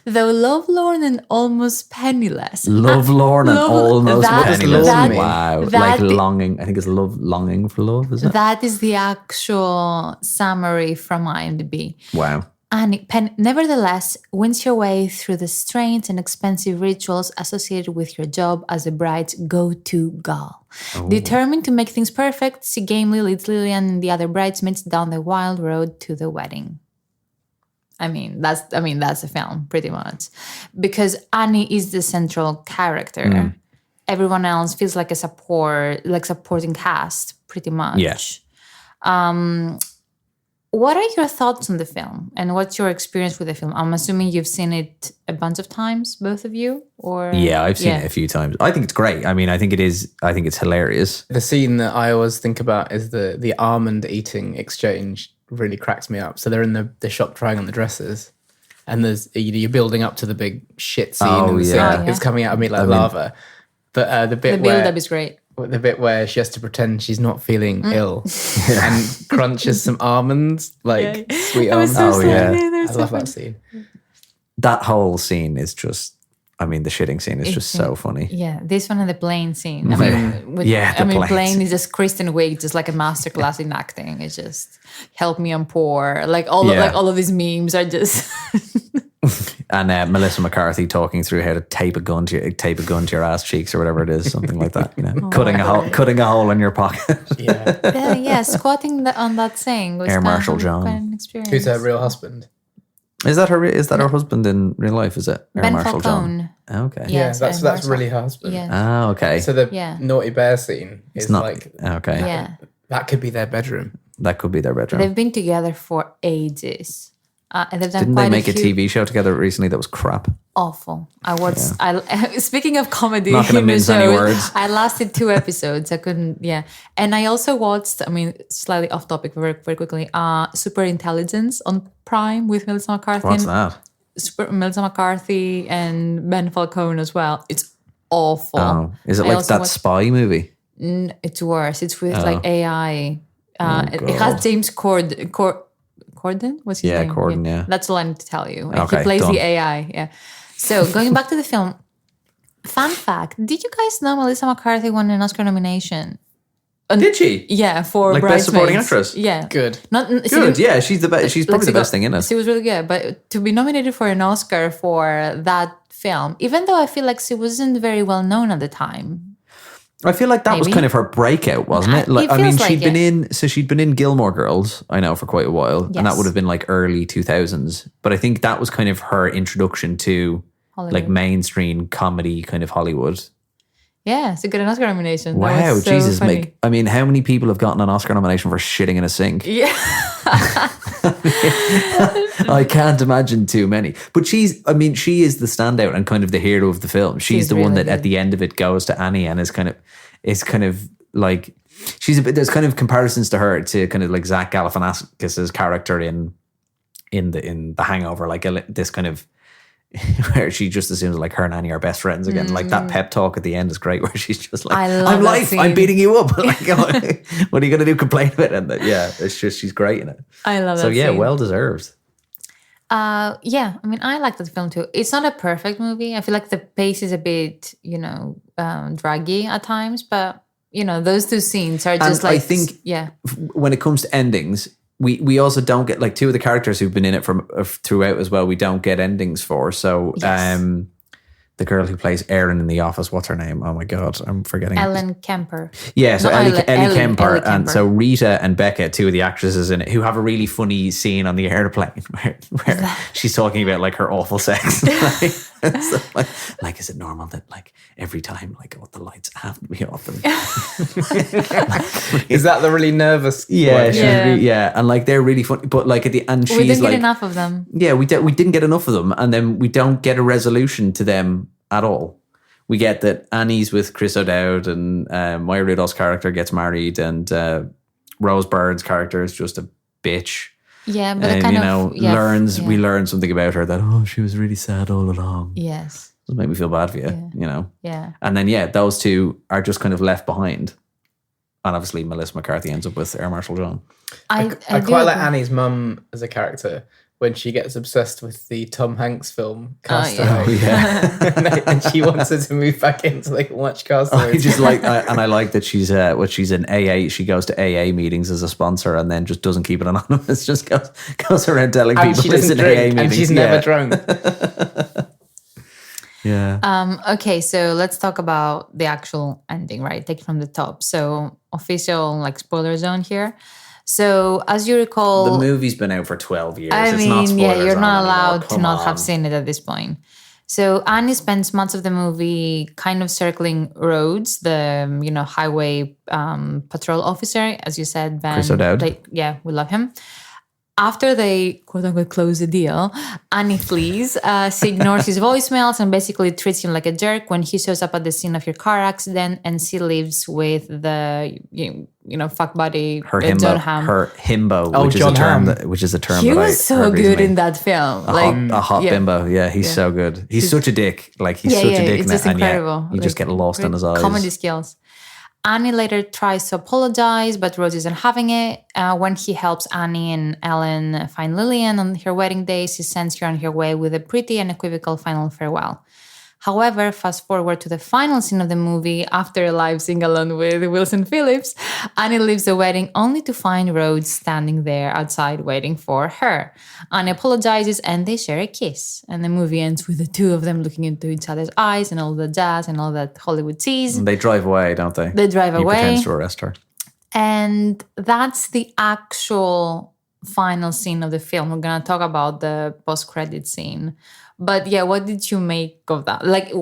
Though lovelorn and almost penniless. Lovelorn and almost penniless. that- Wow. that- Like longing. I think it's longing for love, is it? That is the actual summary from IMDb. Wow. Annie, nevertheless, wins your way through the strange and expensive rituals associated with your job as a bride's go-to gal. Determined to make things perfect, she gamely leads Lillian and the other bridesmaids down the wild road to the wedding. That's the film, pretty much. Because Annie is the central character. Everyone else feels like supporting cast, pretty much. Yeah. What are your thoughts on the film, and what's your experience with the film? I'm assuming you've seen it a bunch of times, both of you, or Yeah, I've seen it a few times. I think it's great. I mean, I think it's hilarious. The scene that I always think about is the almond eating exchange really cracks me up. So they're in the shop trying on the dresses, and you're building up to the big shit scene. Oh, and the yeah. scene it's coming out of me like lava. But the build-up is great. The bit where she has to pretend she's not feeling ill and crunches some almonds, like sweet almonds. Oh, yeah. I love that scene. That whole scene is just, I mean, the shitting scene is just so funny. Yeah, this one and the plane scene. the plane plane is just Kristen Wiig, just like a masterclass in acting. It's just help me, I'm poor. All of these memes are just. And Melissa McCarthy talking through how to tape a gun to your ass cheeks or whatever it is, something like that. You know, cutting a hole in your pocket. Yeah. Squatting on that thing was Air Marshal quite John. an experience. Who's her real husband? Is that her husband in real life? Is it Air Ben Marshal Falcone. John? Okay. Yeah, Yes, that's Marshall. really her husband. Yeah. Ah, okay. So the Yeah. naughty bear scene is not like okay. Yeah. that could be their bedroom. That could be their bedroom. They've been together for ages. And they've done Didn't quite they make a few TV show together recently that was crap? awful. I watched. Speaking of comedy, Not gonna mince any words. I lasted 2 episodes. I couldn't. Yeah, and I also watched. I mean, slightly off topic, very very quickly. Super Intelligence on Prime with Melissa McCarthy. What's that? Melissa McCarthy and Ben Falcone as well. It's awful. Oh, is it I like also that watched- spy movie? It's worse. It's with like AI. It God. has James Corden. What's his name? Corden, yeah. That's all I need to tell you. Okay, He plays done. the AI. Yeah. So going back to the film, fun fact: did you guys know Melissa McCarthy won an Oscar nomination? Did she? Yeah, for Like Best Supporting Bridesmaids. Actress? Yeah, Good. Good. Yeah, she's the best. She's probably the best thing in it. She was really good, but to be nominated for an Oscar for that film, even though I feel like she wasn't very well known at the time. I feel like that was Maybe. kind of her breakout, wasn't it? Like, It I mean, feels she'd like been in Gilmore Girls, I know, for quite a while, and that Yes. would have been like early 2000s. But I think that was kind of her introduction to Hollywood. like mainstream comedy kind of Hollywood. Yeah, it's a good Oscar nomination. That Wow, was so Jesus, funny. Meg. I mean, how many people have gotten an Oscar nomination for shitting in a sink? Yeah. I can't imagine too many. But she is the standout and kind of the hero of the film. She's the one really that at good. the end of it goes to Annie and is kind of like, she's a bit, there's kind of comparisons to her to kind of like Zach Galifianakis's character in The Hangover, like this kind of, where she just assumes like her and Annie are best friends again. Like that pep talk at the end is great, where she's just like, I love I'm that life, scene. I'm beating you up. Like, what are you going to do? Complain about it? And it's just, she's great in it. I love So that yeah, scene. well deserved. Yeah, I mean, I like that film too. It's not a perfect movie. I feel like the pace is a bit, draggy at times, but those two scenes are just And I like, think yeah, when it comes to endings, we also don't get like two of the characters who've been in it from throughout as well. We don't get endings for. So Yes. the girl who plays Erin in The Office, what's her name? Oh my God, I'm forgetting. Ellen Kemper. Yeah, so No, Ellie Kemper. Ellie And Kemper. so Rita and Becca, two of the actresses in it, who have a really funny scene on the airplane where she's talking about like her awful sex. like, is it normal that like every time like the lights have to be off? And Is that the really nervous yeah, one? she's and like they're really funny, but like at the end, she's We didn't like, get enough of them. yeah, we didn't get enough of them, and then we don't get a resolution to them at all. We get that Annie's with Chris O'Dowd, and Maya Rudolph's character gets married, and Rose Byrd's character is just a bitch. Yeah, but And it kind of we learn something about her that she was really sad all along. Yes. Doesn't make me feel bad for you, Yeah. And then those two are just kind of left behind, and obviously Melissa McCarthy ends up with Air Marshal John. I I do quite like agree. Annie's mum as a character when she gets obsessed with the Tom Hanks film Castaway. Oh yeah. And she wants her to move back in so they can watch Castaway. I just like, and I like that she's in AA. She goes to AA meetings as a sponsor, and then just doesn't keep it anonymous. Just goes around telling and people she it's doesn't in AA drink, meetings. and she's never drunk. Yeah. Okay, so let's talk about the actual ending, right? Take it from the top. So official like spoiler zone here. So as you recall, The movie's been out for 12 years. I It's mean, not spoiler you're zone not anymore. allowed to Come not on. have seen it at this point. So Annie spends much of the movie kind of circling Rhodes, the highway patrol officer, as you said, Ben. Chris O'Dowd. We love him. After they quote unquote close the deal, Annie flees. She ignores his voicemails and basically treats him like a jerk when he shows up at the scene of your car accident, and she lives with the fuck buddy Her John himbo, Hamm. which is John a term Hamm. which is a term He that I was so heard good recently. in that film. A hot bimbo. Yeah, he's so good. He's such a dick. Like he's such a dick. It's just and incredible. you just get lost in his eyes. Comedy skills. Annie later tries to apologize, but Rose isn't having it. When he helps Annie and Ellen find Lillian on her wedding day, she sends her on her way with a pretty and equivocal final farewell. However, fast forward to the final scene of the movie, after a live sing-along with Wilson Phillips, Annie leaves the wedding only to find Rhodes standing there outside waiting for her. Annie apologizes and they share a kiss. And the movie ends with the two of them looking into each other's eyes and all the jazz and all that Hollywood sees. And they drive away, don't they? They drive He away. pretends to arrest her. And that's the actual final scene of the film. We're going to talk about the post-credit scene. But yeah, what did you make of that? Like,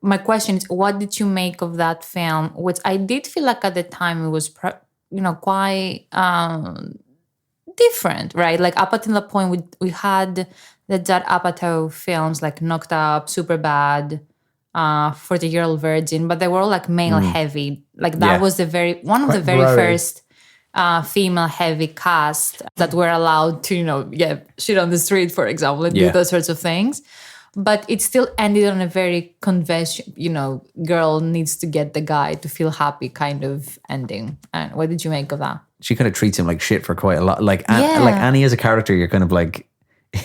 my question is, what did you make of that film? Which I did feel like at the time it was, quite different, right? Like up until the point we had the Judd Apatow films like Knocked Up, Superbad, 40-Year-Old Virgin, but they were all like male heavy. Like that was one of the very growing. first female heavy cast that were allowed to, shit on the street, for example, and do those sorts of things. But it still ended on a very conventional, girl needs to get the guy to feel happy kind of ending. And what did you make of that? She kind of treats him like shit for quite a lot. Like Annie as a character, you're kind of like,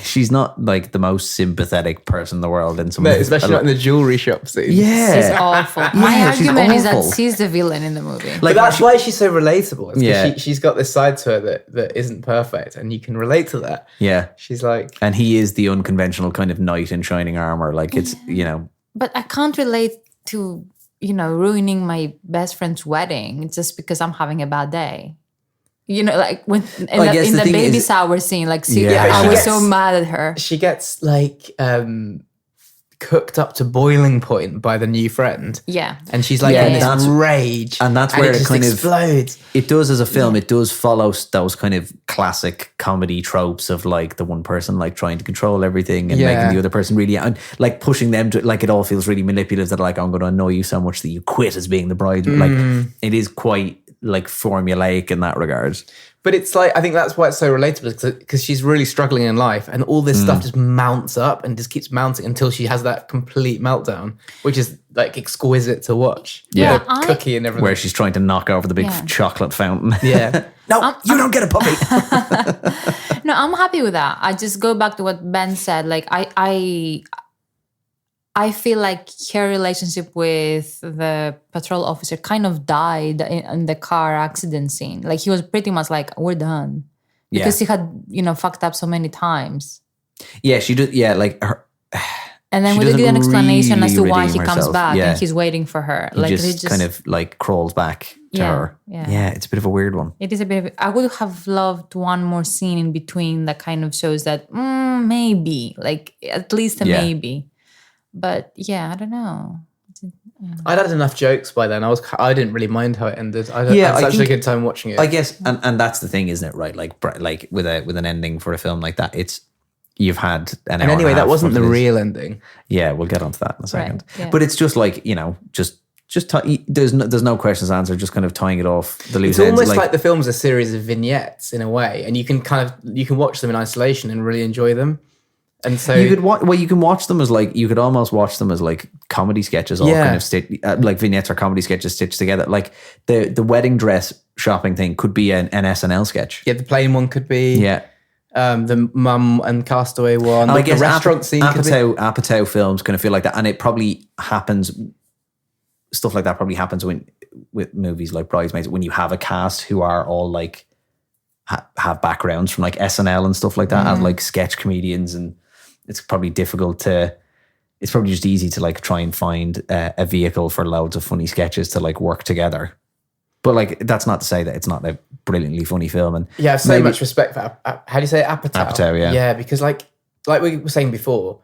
she's not like the most sympathetic person in the world. In some No, especially not in the jewelry shop scene. Yeah. She's awful. My Yeah, she's argument is awful. that she's the villain in the movie. But that's why she's so relatable. It's 'cause Yeah. she's got this side to her that isn't perfect, and you can relate to that. Yeah. She's like, And he is the unconventional kind of knight in shining armor. Like it's, But I can't relate to ruining my best friend's wedding just because I'm having a bad day. Like when in the baby shower scene, like I was so mad at her. She gets like cooked up to boiling point by the new friend. Yeah. And she's like in this rage. And that's where it kind explodes. It does as a film, it does follow those kind of classic comedy tropes of like the one person like trying to control everything and making the other person really, and like pushing them to, like it all feels really manipulative that like, I'm going to annoy you so much that you quit as being the bride. Like it is quite like formulaic in that regard. But it's like, I think that's why it's so relatable, because she's really struggling in life and all this stuff just mounts up and just keeps mounting until she has that complete meltdown, which is like exquisite to watch. Yeah. Cookie and everything. Where she's trying to knock over the big chocolate fountain. Yeah. No, you don't get a puppy. No, I'm happy with that. I just go back to what Ben said. Like I feel like her relationship with the patrol officer kind of died in the car accident scene. Like he was pretty much like, we're done. Because he had, fucked up so many times. Yeah, she did. Yeah, like her. And then we did get an explanation as to why he comes herself. back and he's waiting for her. He just kind of like crawls back to her. Yeah, it's a bit of a weird one. It is a bit of, I would have loved one more scene in between that kind of shows that maybe, like at least a maybe. But yeah, I don't know. I'd had enough jokes by then. I didn't really mind how it ended. I had such a good time watching it. I guess, and that's the thing, isn't it? Right, like with an ending for a film like that, you've had an hour. And anyway, and a half that wasn't the of this. real ending. Yeah, we'll get onto that in a second. Right, yeah. But it's just like there's no questions answered. Just kind of tying it off the loose It's ends. almost like the film's a series of vignettes in a way, and you can watch them in isolation and really enjoy them. And so you can watch them as like, you could almost watch them as like comedy sketches, all kind of like vignettes or comedy sketches stitched together. Like the wedding dress shopping thing could be an SNL sketch. Yeah, the plane one could be. Yeah. The mum and Castaway one. I guess the restaurant scene could be. Apatow films kind of feel like that, and it probably happens. Stuff like that probably happens with movies like Bridesmaids, when you have a cast who are all like have backgrounds from like SNL and stuff like that, and like sketch comedians, and it's probably difficult to. It's probably just easy to like try and find a vehicle for loads of funny sketches to like work together. But like, that's not to say that it's not a brilliantly funny film. And yeah, I have so much respect for how do you say it? Apatow, yeah. Yeah, because like we were saying before,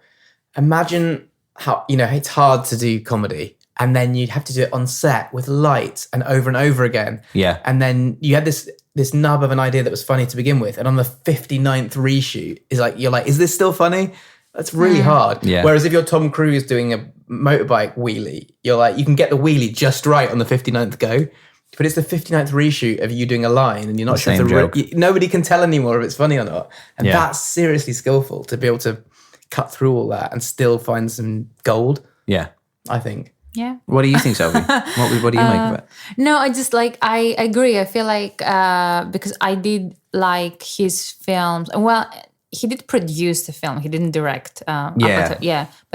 imagine how it's hard to do comedy, and then you'd have to do it on set with lights and over again. Yeah, and then you had this nub of an idea that was funny to begin with, and on the 59th reshoot, you're like, is this still funny? That's really hard. Yeah. Whereas if you're Tom Cruise doing a motorbike wheelie, you're like, you can get the wheelie just right on the 59th go. But it's the 59th reshoot of you doing a line, and you're not sure if nobody can tell anymore if it's funny or not. And that's seriously skillful to be able to cut through all that and still find some gold. Yeah, I think. Yeah. What do you think, Sophie? What do you make of it? No, I just I agree. I feel like because I did like his films. Well, he did produce the film. He didn't direct. But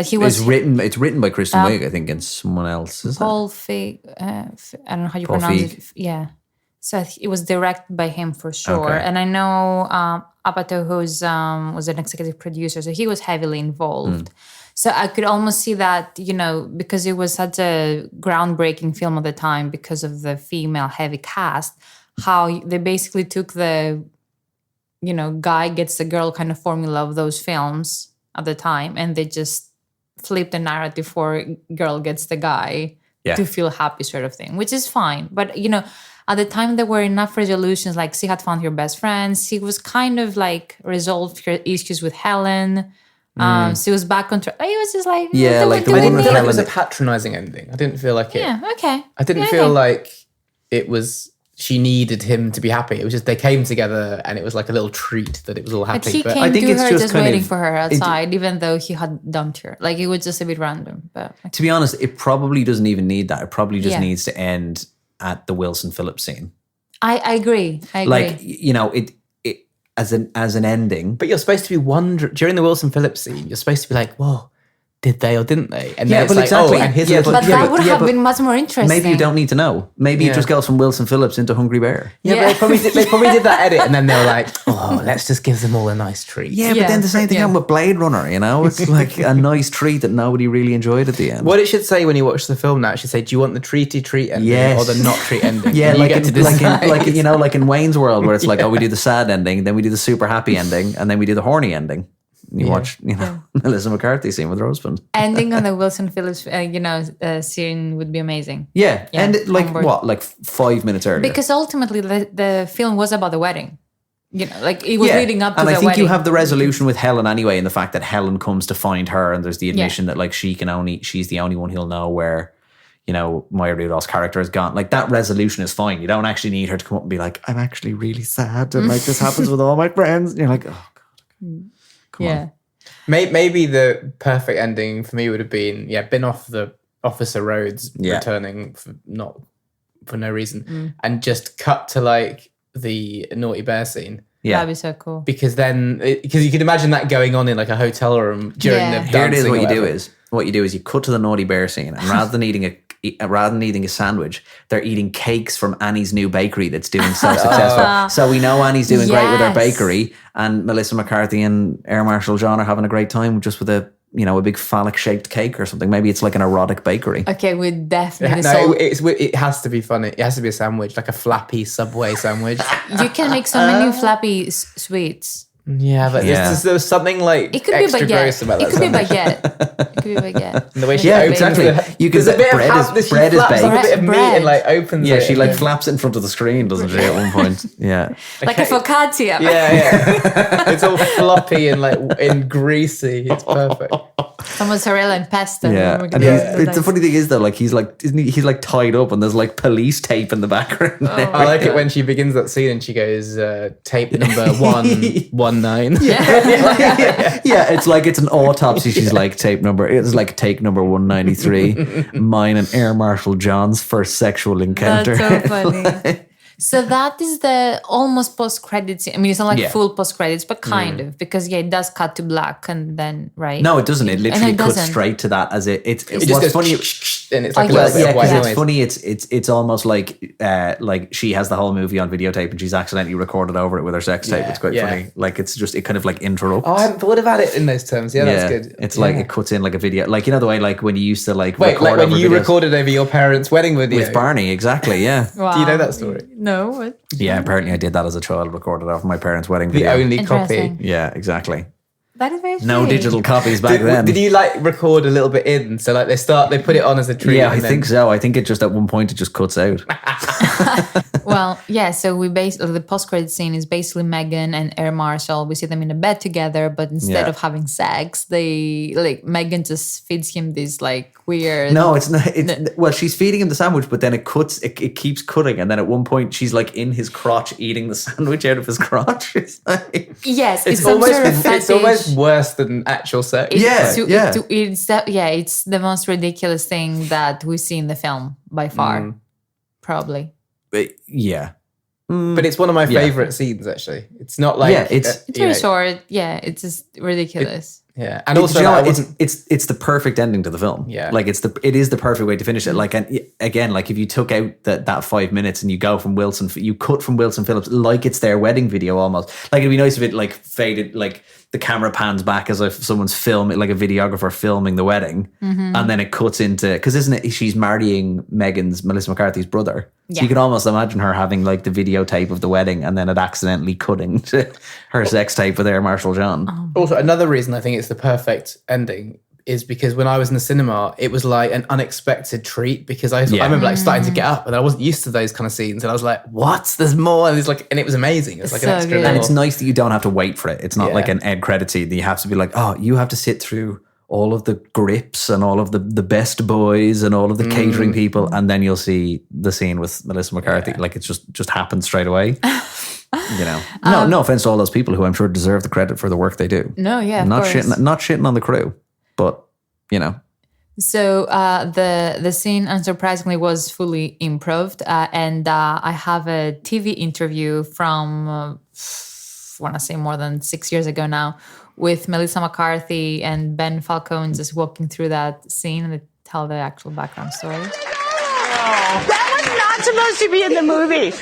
he was. It's written by Kristen Wiig, I think, and someone else. Is Paul Feig. I don't know how you Paul pronounce Feig. it. Yeah. So it was directed by him for sure. Okay. And I know Apatow, who's was an executive producer, so he was heavily involved. So I could almost see that, because it was such a groundbreaking film at the time because of the female heavy cast, how they basically took the, guy gets the girl kind of formula of those films at the time, and they just flipped the narrative for girl gets the guy to feel happy sort of thing, which is fine. But, at the time there were enough resolutions, like she had found her best friends. She was kind of like resolved her issues with Helen. She was back on track. It was just like, Yeah, like the I one didn't with feel like it Helen. was a patronising ending. I didn't feel like it. Yeah, okay. I didn't feel like it was, she needed him to be happy. It was just they came together and it was like a little treat that it was all happy. But he came I think to it's her just just kind waiting of- for her outside, even though he had dumped her. Like, it was just a bit random. But To be honest, it probably doesn't even need that. It probably just Yeah. needs to end at the Wilson Phillips scene. I agree. Like, it as an ending. But you're supposed to be wondering, during the Wilson Phillips scene, you're supposed to be like, whoa, did they or didn't they? And Yeah, then it's but like, exactly. oh, and his Yeah, little But Yeah, that would have but been much more interesting. Maybe you don't need to know. Maybe it just goes from Wilson Phillips into Hungry Bear. Yeah, Yeah. but they probably did that edit, and then they were like, "Oh, let's just give them all a nice treat." Yeah, but then the same thing happened with Blade Runner, you know? It's like a nice treat that nobody really enjoyed at the end. What it should say when you watch the film now, it should say, "Do you want the treaty treat ending Yes. or the not treat ending?" Yeah, And you like get in, to decide. like in Wayne's World, where it's like, oh, we do the sad ending, then we do the super happy ending, and then we do the horny ending. You watch, Melissa McCarthy scene with her husband. Ending on the Wilson Phillips, scene would be amazing. Yeah, Yeah, and like on board. what, like 5 minutes earlier? Because ultimately, the film was about the wedding. Like it was leading up to and the I think wedding. you have the resolution with Helen anyway, in the fact that Helen comes to find her, and there's the admission that like she's the only one he'll know where, Maya Rudolph's character is gone. Like that resolution is fine. You don't actually need her to come up and be like, I'm actually really sad, and like this happens with all my friends. And you're like, oh god, come on. Maybe the perfect ending for me would have been off the Officer Rhodes returning for no reason, and just cut to like the Naughty Bear scene. Yeah, That'd be so cool. Because you could imagine that going on in like a hotel room during the dancing. Here it is. or What you do is you cut to the Naughty Bear scene, and rather than eating a sandwich, they're eating cakes from Annie's new bakery that's doing so successful. So we know Annie's doing great with her bakery, and Melissa McCarthy and Air Marshal John are having a great time just with a big phallic shaped cake or something. Maybe it's like an erotic bakery. Okay, we definitely. It has to be funny. It has to be a sandwich, like a flappy Subway sandwich. You can make so many flappy sweets. Yeah, but there was something like It could extra be gross baguette. about It that could be sandwich. baguette. It could be baguette. And the way she Yeah, opens exactly. the- There's a bit bread of is baked. a bit of meat Bread. and like opens Yeah, it. she like flaps it in front of the screen, doesn't she, at one point? Yeah. Like a focaccia. Yeah. It's all floppy and and greasy. It's perfect. Some mozzarella and pesto. Yeah, and the funny thing is though, like he's like tied up, and there's like police tape in the background. I like it when she begins that scene and she goes, tape number 119. Yeah, it's like it's an autopsy. She's like take number 193. Mine and Air Marshal John's first sexual encounter. That's so funny. So that is the almost post-credits. I mean, it's not like full post-credits, but kind of, because it does cut to black and then, right? No, it doesn't. It literally cuts doesn't. straight to that as it It just what's goes funny. and it's like a little bit of white Because noise. it's funny. It's almost like she has the whole movie on videotape and she's accidentally recorded over it with her sex tape. It's quite funny. Like it kind of like interrupts. Oh, I hadn't thought about it in those terms. Yeah, that's good. It's like it cuts in like a video, like the way like when you used to like Wait, record like when over you videos recorded over your parents' wedding video with Barney, exactly. Yeah, Wow. Do you know that story? No. What? yeah. Apparently, I did that as a child. Recorded over my parents' wedding The video. only copy. Interesting. Yeah, exactly. That is very No strange. digital copies back then. Did you like record a little bit in? So like they put it on as a treat. Yeah, and I then- think so. I think it just at one point it just cuts out. Well, yeah, so the post-credit scene is basically Megan and Air Marshal. We see them in a bed together, but instead of having sex, Megan just feeds him this like weird... No, it's not. Well, she's feeding him the sandwich, but then it cuts. It keeps cutting, and then at one point she's like in his crotch eating the sandwich out of his crotch. It's like, Yes, it's It's some almost sort of fetish. it's almost worse than actual sex. Yeah. It's the most ridiculous thing that we see in the film by far, probably. yeah. But it's one of my favorite scenes actually. It's not like it's It's very short. Yeah, it's just ridiculous. Yeah, and Also, also like, I wasn't. it's the perfect ending to the film. Yeah. like it is the perfect way to finish it. Like, and again, like if you took out that 5 minutes and you go from you cut from Wilson Phillips like it's their wedding video almost. Like it'd be nice if it like faded, like the camera pans back as if someone's filming, like a videographer filming the wedding, and then it cuts into, because isn't it? She's marrying Melissa McCarthy's brother. So you can almost imagine her having like the videotape of the wedding and then it accidentally cutting to her sex tape with Air Marshal John. Also, another reason I think it's the perfect ending is because when I was in the cinema, it was like an unexpected treat, because I remember like starting to get up and I wasn't used to those kind of scenes, and I was like, "What? There's more!" And it was amazing. It was like So an extra good. And level. it's nice that you don't have to wait for it. It's not like an end credit scene that you have to be like, oh, you have to sit through all of the grips and all of the best boys and all of the catering people, and then you'll see the scene with Melissa McCarthy. Like it just happens straight away. No offense to all those people who I'm sure deserve the credit for the work they do. No, yeah, of not course. shitting on the crew, but So the scene, unsurprisingly, was fully improv, and I have a TV interview from, I want to say more than 6 years ago now, with Melissa McCarthy and Ben Falcone just walking through that scene and they tell the actual background story. That was not supposed to be in the movie.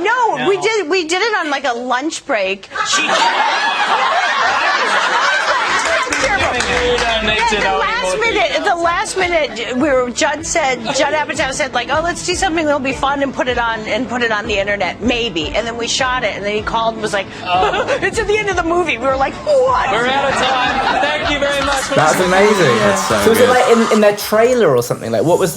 No. We did it on like a lunch break. The last minute, Judd Apatow said like, oh, let's do something that'll be fun and put it on the internet, maybe. And then we shot it, and then he called and was like, it's at the end of the movie. We were like, what? We're out of time. Thank you very much. That's amazing. That's So was it like in their trailer or something? Like, what was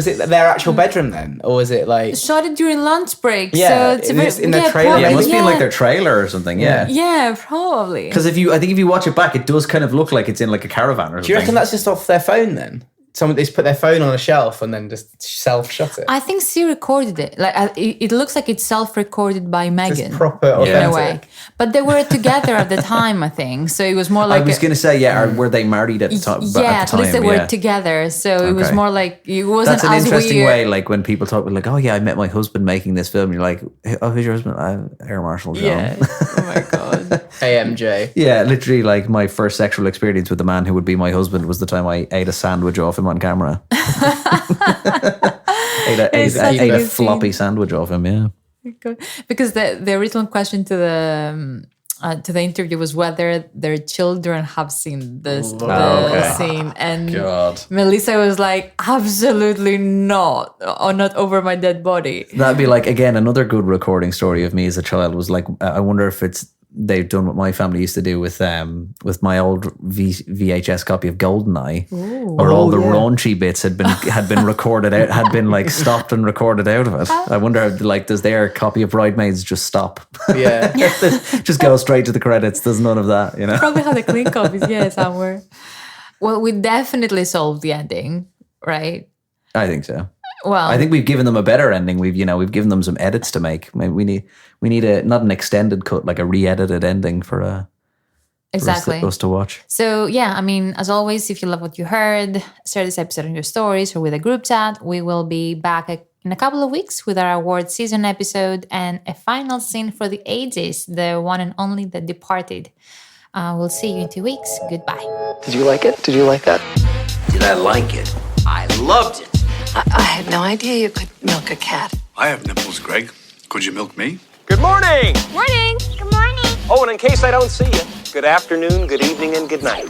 it their actual bedroom then, or was it like Shot it during lunch break? Yeah, so it's in their trailer. Yeah, it must be in like their trailer or something. Yeah. Yeah, probably. Because I think if you watch it back, it does kind of look like it's in like a caravan or something. Do you reckon that's just off their phone then? They just put their phone on a shelf and then just self-shut it. I think she recorded it. Like it looks like it's self-recorded by Megan. It's proper authentic. In a way. But they were together at the time, I think. So it was more like I was going to say, were they married at the time? Yeah, at least they were together. So it was more like it wasn't as weird. That's an interesting way. Like when people talk like, oh yeah, I met my husband making this film. You're like, oh, who's your husband? Air Marshal John. Yeah. Oh my god. AMJ. Yeah, literally, like my first sexual experience with the man who would be my husband was the time I ate a sandwich off him on camera. ate a floppy sandwich off him. Yeah, because the original question to the interview was whether their children have seen this scene, and Melissa was like, absolutely not, or not over my dead body. That'd be like, again, another good recording story of me as a child was like, I wonder if they've done what my family used to do with my old VHS copy of Goldeneye, where all the raunchy bits had been recorded out, had been like stopped and recorded out of it. I wonder, like, does their copy of Bridesmaids just stop? Yeah, just go straight to the credits. There's none of that, you know. Probably have the clean copies, somewhere. Well, we definitely solved the ending, right? I think so. Well, I think we've given them a better ending. We've given them some edits to make. We need a not an extended cut, like a re-edited ending for us to watch. So yeah, I mean, as always, if you love what you heard, share this episode in your stories or with a group chat. We will be back in a couple of weeks with our award season episode and a final scene for the ages, the one and only The Departed. We'll see you in 2 weeks. Goodbye. Did you like it? Did you like that? Did I like it? I loved it. I had no idea you could milk a cat. I have nipples, Greg. Could you milk me? Good morning. Morning. Good morning. Oh, and in case I don't see you, good afternoon, good evening, and good night.